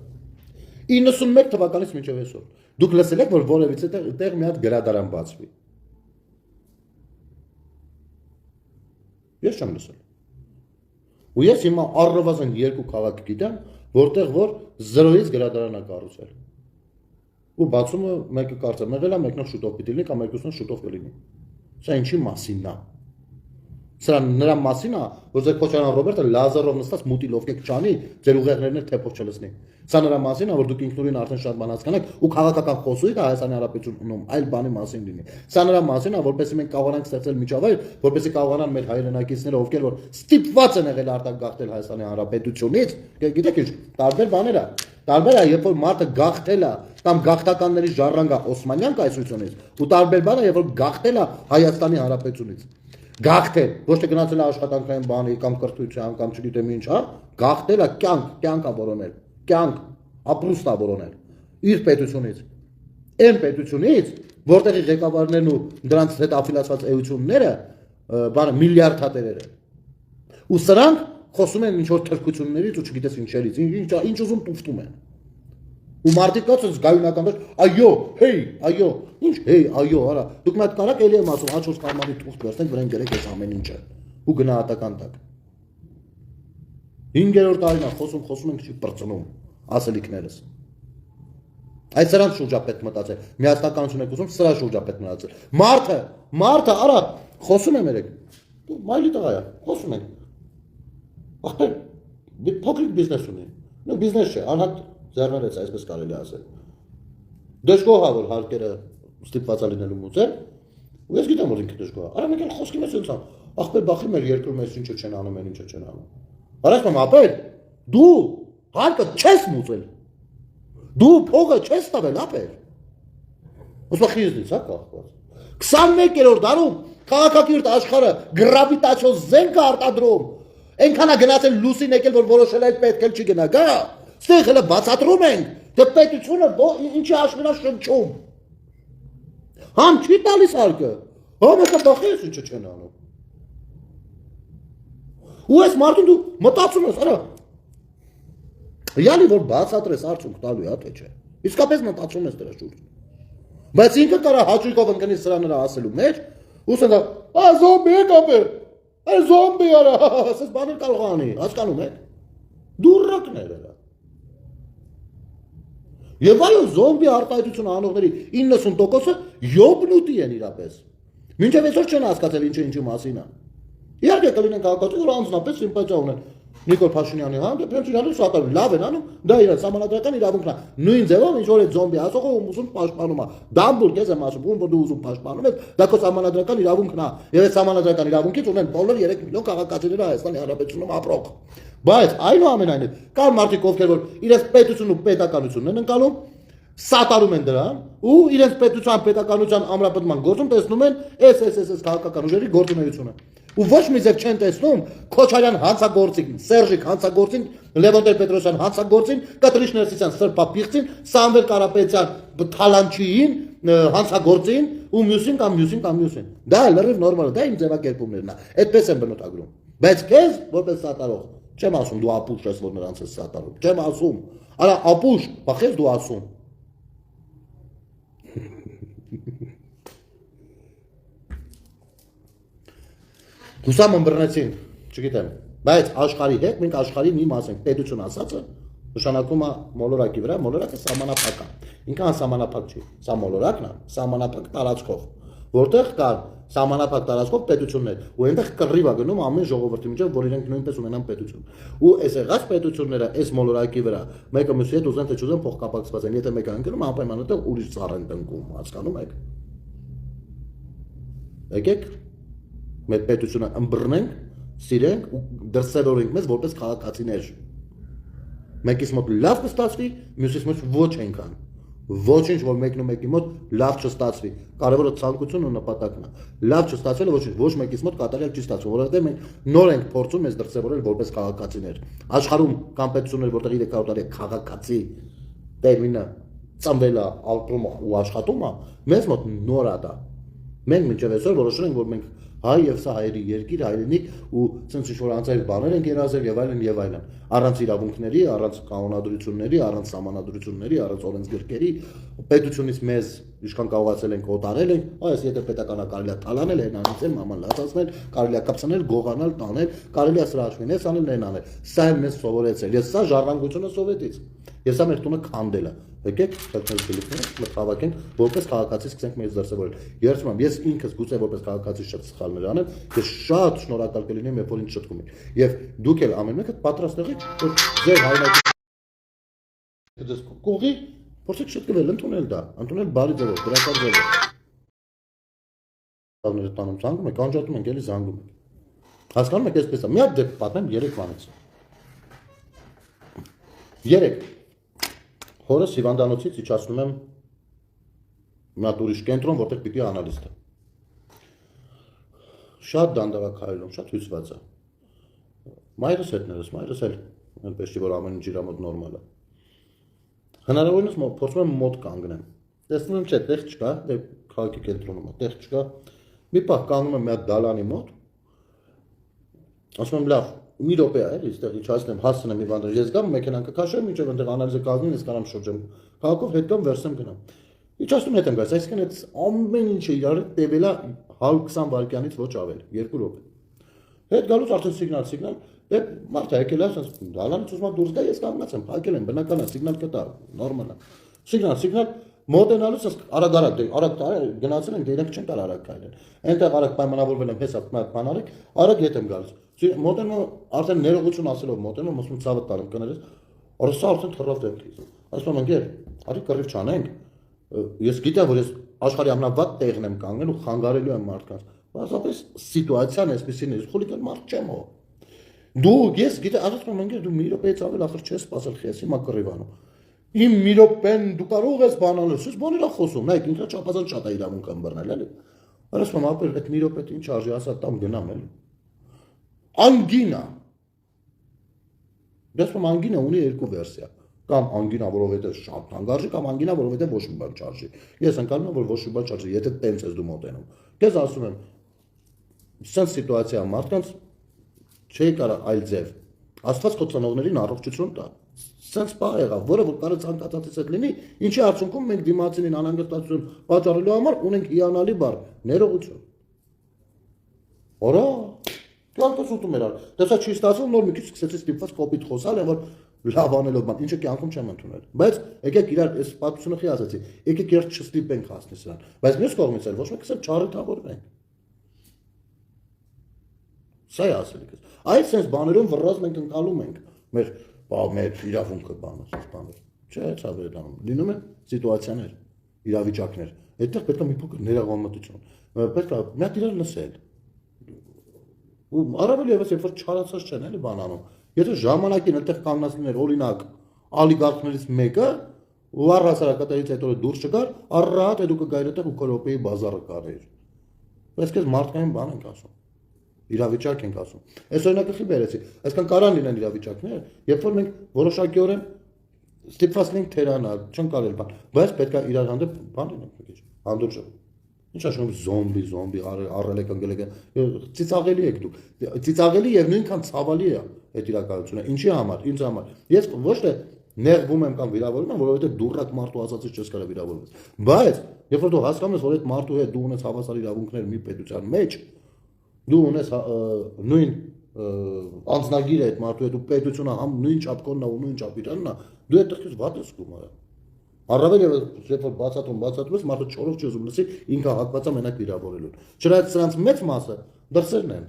91 թվականից մինչև այսօր դուք լսել եք, որ որևիցե տեղ մի հատ գրադարան բացվի։ Ես չեմ լսել։ Ու ես հիմա առնվազն 2 քաղաք գիտեմ, որտեղ որ 0-ից գրադարան է կառուցել։ Ու բացումը մեկը կարծեմ եղել է, մեկն շուտով պիտի լինի, կամ երկուսն շուտով կլինի։ Սա ինչի մասինն է։ Սրա նրա մասին է, որ ձեր Քոչարյան Ռոբերտը լազերով նստած մուտի լովկեք ճանի, ձեր ուղեղներն էլ թեփով չլսնի։ Սա նրա մասին է, որ դուք ինքնուրույն արդեն շատ բան հասկանաք ու քաղաքական խոսույթ Հայաստանի Հանրապետությունում այլ բանի մասին լինի։ Սա նրա մասին է, որպեսզի մենք կարողանանք ստեղծել միջավայր, որպեսզի կարողանան մեր հայրենակիցները, ովքեր որ ստիպված են եղել արտակ գաղթել Հայաստանի Հանրապետությունից, գիտեք ինչ, տարբեր բաներ է։ Տարբեր է, երբ որ մարդը գաղթել է կամ գաղթականների ժառանգա Օսմանյան կայսրությունից, ու տարբեր բան է, երբ որ գաղթել է Հայաստանի Հանրապետությունից։ Գաղթել, ոչ թե գնացել է աշխատանքային բանի կամ կրթության կամ չգիտեմ ինչ, հա, գաղթել է կյանք է որոնել, կյանք, ապրուստ է որոնել իր պետությունից։ Այն պետությունից, որտեղի ղեկավարներն ու դրանց հետ աֆիլացված էությունները բանը միլիարդատերեր են։ Ու սրանք խոսում են ինչ-որ թրքություններից ու չգիտես ինչերից, ինչ ուզում տուֆտում են։ Ու մարդիկ կացած գայունական դեր, այո, հեյ, այո, ինչ հեյ, այո, արա, դուք մատ կարակ էլի եմ ասում, հաչորս կարմանի թուղթ վերցնենք, վրան գերեք այս ամեն ինչը, ու գնահատական տակ։ 5-րդ տարին է խոսում ենք չի պրծնում, ասելիքներս։ Այդ սրանց շուրջա պետք մտածել, միասնականություն եք ուզում, սրա շուրջա պետք մտածել։ Մարդը, արա, խոսում եմ երեք, մայլի տղա է, խոսում ենք։ Ախպեր, փոքրիկ բիզնես ունի, բիզնես չէ, անհատ ձեռներեց, այսպես կարելի ասել։ Դժգոհ է, որ հարկերը ստիպված է լինելու մուծել, ու ես գիտեմ, որ ինքը դժգոհ է։ Արա մենք էլ խոսքի մեջ ենք, ախպեր բախի մեր երկրում ես ինչը չեն անում, ինչը չեն անում։ Արասում ապեր, դու հարկը չես մուծել։ Դու փողը չես տվել, ապեր։ Ոսմա խիզնից, հա կախված։ 21-րդ դարում քաղաքակիրթ աշխարհը գրավիտացիոն զենք է արտադրում։ Այնքան է գնացել լուսին եկել, որ որոշել այդ պետք էլ չի գնա, գա։ Ստեղ հələ բացատրում ենք, թե պետությունը ինչի աշխարհա շնչում։ Համ չի տալիս հարկը։ Հա մեկը բախի ես ինչը չեն անում։ Ու այս մարդուն դու մտածում ես, արա։ Յալի որ բացատրես արդյունք տալու է, թե չէ։ Իսկապես մտածում ես դրա շուրջ։ Բայց ինքը կարա հաճույքով ընկնի սրա նրա ասելու մեջ, ու ասա, զոմբի եք ապեր։ Այս զոմբի արա, ասես բաներ կարող անի, հասկանում եք։ Դուրրակներ էլա։ Եվ այո, զոմբի արտահայտություն անողների 90%-ը յոբնուտի են իրապես։ Մինչև այսօր չեն հասկացել ինչի մասին է։ Իհարկե կլինեն քաղաքացիներ, որ անձնապես սիմպաթիա ունեն Նիկոլ Փաշինյանի հանդեպ, իրենց շատը լավ են անում, դա իրենց համանadrական իրավունքն է։ Նույն ձևով ինչ որ այդ զոմբի ասողը ում պաշտպանում է։ Դամբուլ քեզ եմ ասում, ում որ դու ուզում պաշտպանում ես, դա քո համանadrական իրավունքն է։ Եվ այս համանadrական իրավունքից ունեն բոլոր 3 միլիոն քաղաքացիները Հայաստանի Հանրապետությունում ապրող։ Բայց այնուամենայնիվ կան մարդիկ, ովքեր որ իրենց պետությունն ու պետականությունն են ընկալում, սատարում են դրան ու իրենց պետության պետականության ամրապնդման գործում տեսնում են այս քաղաքական ուժերի գործունեությունը։ Ու ոչ մի ձև չեն տեսնում Քոչարյան հանցագործին, Սերժիկ հանցագործին, Լևոն Տեր-Պետրոսյան հանցագործին, Կատրիշ Ներսիսյան սրբապիղծին, Սամվել Կարապետյան թալանչիին, հանցագործին ու մյուսին կամ մյուսին։ Դա լրիվ նորմալ է, դա իմ ձևակերպումներն է։ Այդպես են բնութագրում։ Բայց քեզ որպես սատարող չեմ ասում դու ապուշ ես, որ նրանց ես սատարում։ Չեմ ասում։ Արա ապուշ, բախես դու ասում։ Հուսամ ըմբռնեցին, չգիտեմ, բայց աշխարհի հետ մենք աշխարհի մի մաս ենք, պետություն ասածը նշանակում է մոլորակի վրա, մոլորակը սահմանափակ է։ Ինքը անսահմանափակ չի, սա մոլորակն է, սահմանափակ տարածքով, որտեղ կան Սահմանափակ տարածքով պետություններ ու այնտեղ կռիվ է գնում ամեն ժողովրդի միջև, որ իրենք նույնպես ունենան պետություն։ Ու այս եղած պետությունները այս մոլորակի վրա մեկը մյուսի հետ ուզեն թե չուզեն փոխկապակցված են։ Եթե մեկը ընկնում անպայմանորեն ուրիշ ծառ են տնկում, հասկանում եք։ Եկեք մեր պետությունը ըմբռնենք, սիրենք ու դրսևորենք մեզ որպես քաղաքացիներ։ Մեկից մոտ լավ կստացվի, մյուսից մոտ ոչ այնքան։ Ոչինչ, որ մեկն ու մեկի մոտ լավ չստացվի։ Կարևորը ցանկությունն ու նպատակն է։ Լավ չստացվելը ոչ մեկից մոտ կատարյալ չի ստացվում, որովհետև մենք նոր ենք փորձում մեզ դրսևորել որպես քաղաքացիներ։ Աշխարհում կան պետություններ, որտեղ 300 տարի քաղաքացի տերմինը ծնվել է, ապրում ու աշխատում է, մեզ մոտ նոր է դա։ Մենք մինչև այսօր որոշել ենք, որ մենք հայ եւ սա հայերի երկիր, հայրենիք ու ցենց ինչ-որ անձայր բաներ են երազել եւ այլն եւ այլն։ Առանց իրավունքների, առանց կանոնադրությունների, առանց սահմանադրությունների, առանց օրենսգրքերի, պետությունից մեզ ինչքան կարողացել ենք օտարել ենք, այս եթե պետականա կարելի է տալանել, հենանիցել, մաման լացացնել, կարելի է կապցնել, գողանալ, տանել, կարելի է սրա հաշվին անել, նեն անել։ Սա էլ մեզ սովորեցել։ Ես սա ժառանգությունը սովետից։ Ես սա մեր տունը քանդել է։ Եկեք, քրտնենք գլուխները, մտավակենք, որպես քաղաքացի սկսենք մեզ դրսևորել։ Երբ ես ինքս գուցե որպես քաղաքացի շատ սխալներ անեմ, ես շատ շնորհակալ կլինեմ, երբ որ ինձ շտկում եք։ Եւ դուք էլ ամեն մեկը պատրաստ եղեք, որ ձեր հայրենիքի դες կողի փորձեք շտկվել, ընդունել դա, ընդունել բարի ձևով, դրական ձևով։ Տավները տանում զանգում եք, անջատում ենք, էլի զանգում եք։ Հասկանում եք, այսպես է։ Մի հատ դեպք պատմեմ 3 բանից։ 3 Հորս հիվանդանոցից իջացնում եմ մի հատ ուրիշ կենտրոն, որտեղ պիտի անալիստ է։ Շատ դանդաղ հայելում, շատ հյուսված է։ Մայրս հետներս, մայրս էլ այնպես չի, որ ամեն ինչ իր մոտ նորմալ է։ Հնարավորինս փորձում եմ մոտ կանգնեմ։ Տեսնում եմ, չէ, տեղ չկա, դե քաղաքի կենտրոնում է, տեղ չկա։ Մի պահ կանգնում եմ մի հատ դալանի մոտ։ Ասում եմ, լավ, մի րոպե է, էլի, այստեղ իջացնեմ, հասցնեմ հիվանդը, ես գամ մեքենան կքաշեմ, մինչև այնտեղ անալիզը կազմին, ես կարամ շրջեմ։ Քաղաքով հետ գամ, վերցեմ գնամ։ Իջացնում հետ եմ գալիս, այսինքն այդ ամեն ինչը իրար տևել է 120 վայրկյանից ոչ ավել, 2 րոպե։ Հետ գալուց արդեն սիգնալ, դե մարդը եկել է, ասես դալանից ուզում դուրս գա, ես կանգնած եմ, փակել եմ, բնական է, սիգնալ կտա, նորմալ է։ Սիգնալ, մոտենալուց արագ գնացել են, դրանք չեն տալ արագ քայլել։ Այնտեղ արագ պայմանավորվել եմ, հեսա բան արեք, արագ հետ եմ գալիս։ Մոտենում արդեն ներողություն ասելով մոտենում, ասում ցավը տալım կներես, օրսա արդեն թռավ դեպքից։ Ասում եմ, ընկեր, արի կռիվ չանենք։ Ես գիտեմ, որ ես աշխարհի ամենավատ տեղն եմ կանգնել ու խանգարելու եմ մարդկանց։ Բացապես սիտուացիան այսպեսին է, խուլիկան մարդ չեմ ո։ Դու ես գիտեմ, ասում եմ, ընկեր, դու մի րոպեից ավել ախր չես սпасել քեզ, հիմա կռիվանում։ Իմ մի րոպեն դու կարող ես բանալ, ես բաներ եմ խոսում, նայեք, ինքը չափազանց շատ է իրավունք ըմբռնել, էլի։ Ասում եմ, ապեր, այդ մի րոպետ ինչ արժի, ասա տամ գնամ, էլի։ Անգինա։ Դասում անգինա ունի երկու վերսիա։ Կամ անգինա, որովհետև շատ հանգարժի, կամ անգինա, որովհետև ոչ մի բան չարժի։ Ես ընկալում եմ, որ ոչ մի բան չարժի, եթե տենց ես դու մոտենում։ Ես ասում եմ, սենց սիտուացիա մարդկանց չի կարող այլ ձև։ Աստված քո ծնողներին առողջություն տա։ Սենց բա եղավ, որը որ կարող ցանկացածից հետ լինի, ինչի արդյունքում մենք դիմացինին անհանգստություն պատճառելու համար ունենք հիանալի բառ՝ ներողություն։ Օրա Կյանքս ուտում էր, դեսա չի ստացվում, նոր մի քիչ սկսեցի ստիպված կոպիտ խոսալ, որ լավ անելով բան, ինչը կյանքում չեմ ընդունել։ Բայց եկեք իրար այս պատմությունը խի ասացի, եկեք իրար չստիպենք հասնի սրան։ Բայց մյուս կողմից էլ ոչ մեկս էլ չարթավորվենք։ Սա է ասելիքս։ Այդ sense բաներում վռռած մենք ընկալում ենք մեր իրավունքը բանը։ Չէ, ցավերանում։ Լինում են սիտուացիաներ, իրավիճակներ։ Այդտեղ պետք է մի փոքր ներողամտություն։ Պետք է մի հատ իրար լսել։ Ու առավել եւս երբ որ չարացած չեն էլի բան անում։ Եթե ժամանակին այդտեղ կանգնած լիներ օրինակ ալիգարխներից մեկը, ու առհասարակատարից հետո դուրս չգար, առատ դու կգայր այդտեղ ու կրոպեի բազարը կարեր։ Բայց քեզ մարդկային բան ենք ասում։ Իրավիճակ ենք ասում։ Այս օրինակը խի բերեցի։ Այսքան կարան լինեն իրավիճակներ, երբ որ մենք որոշակիորեն ստիպված ենք թերանալ, չեն կարել բան, բայց պետք է իրար հանդեպ բան լինենք մի քիչ, հանդուրժը։ Ինչ ասում զոմբի, առել եք ընկել եք, ծիծաղելի եք դուք, ծիծաղելի եւ նույնքան ցավալի է այդ իրականությունը, ինչի համար, ինձ համար, ես ոչ թե նեղվում եմ կամ վիրավորվում եմ, որովհետեւ դուրռակ մարդու ասածից չես կարող վիրավորվել, բայց երբ որ դու հասկանում ես, որ այդ մարդու հետ դու ունես հավասար իրավունքներ մի պետության մեջ, դու ունես նույն անձնագիր է այդ մարդու հետ, դու պետությունը համ նույն չափ կոննա ու նույն չափ իրաննա, դու այդտեղից վատ ես զգում արա։ Առավել երբ որ բացատում ես, մարդը չորով չի ուզում լսի, ինքը հակված է մենակ վիրավորելուն։ Չնայած սրանց մեծ մասը դրսերն են։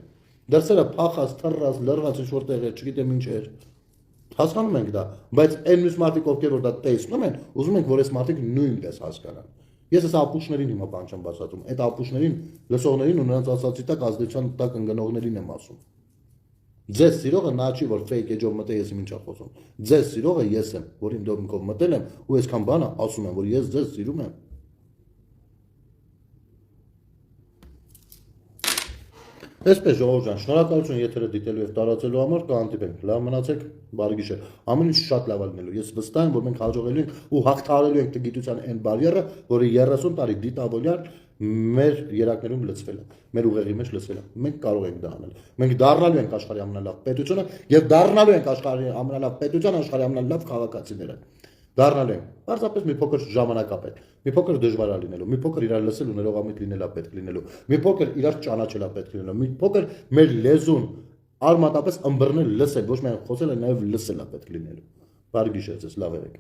Դրսերը փախած, թռած, լրված ինչ որտեղ է, չգիտեմ ինչ էր։ Հասկանում ենք դա, բայց այն մյուս մարդիկ, ովքեր որ դա տեսնում են, ուզում ենք, որ այս մարդիկ նույնպես հասկանան։ Ես այս ապուշներին հիմա բան չեմ բացատրում, այդ ապուշներին, լսողներին ու նրանց ասացի տակ ազդեցության տակ ընկնողներին եմ ասում։ Ձեզ սիրողը նա չի, որ fake edge-ով մտե ես ինչ եմ խոսում։ Ձեզ սիրողը ես եմ, որ իմ դոմիկով մտել եմ ու այսքան բանը ասում եմ, որ ես ձեզ սիրում եմ։ Այսպես ժողովուրդ ջան, շնորհակալություն եթերը դիտելու եւ տարածելու համար, կհանդիպենք։ Լավ մնացեք, բարի գիշեր։ Ամեն ինչ շատ լավ լինելու։ Ես վստահ եմ, որ մենք հաջողելու ենք ու հաղթահարելու ենք գիտության այն բարիերը, որը 30 տարի դիտավորյալ մեր երակներում լցվել է, մեր ուղեղի մեջ լցվել է։ Մենք կարող ենք դա անել։ Մենք դառնալու ենք աշխարհի ամենալավ պետությունը եւ դառնալու ենք աշխարհի ամենալավ պետության, աշխարհի ամենալավ քաղաքացիները։ Դառնալու ենք։ Պարզապես մի փոքր ժամանակապետ, մի փոքր դժվար է լինելու, մի փոքր իրար լսել ու ներողամիտ լինելա պետք լինելու, մի փոքր իրար ճանաչելա պետք լինելու, մի փոքր մեր լեզուն արմատապես ըմբռնել լսել, ոչ միայն խոսել, այլ նաև լսելա պետք լինելու։ Բարի գիշեր ձեզ, լավ եղեք։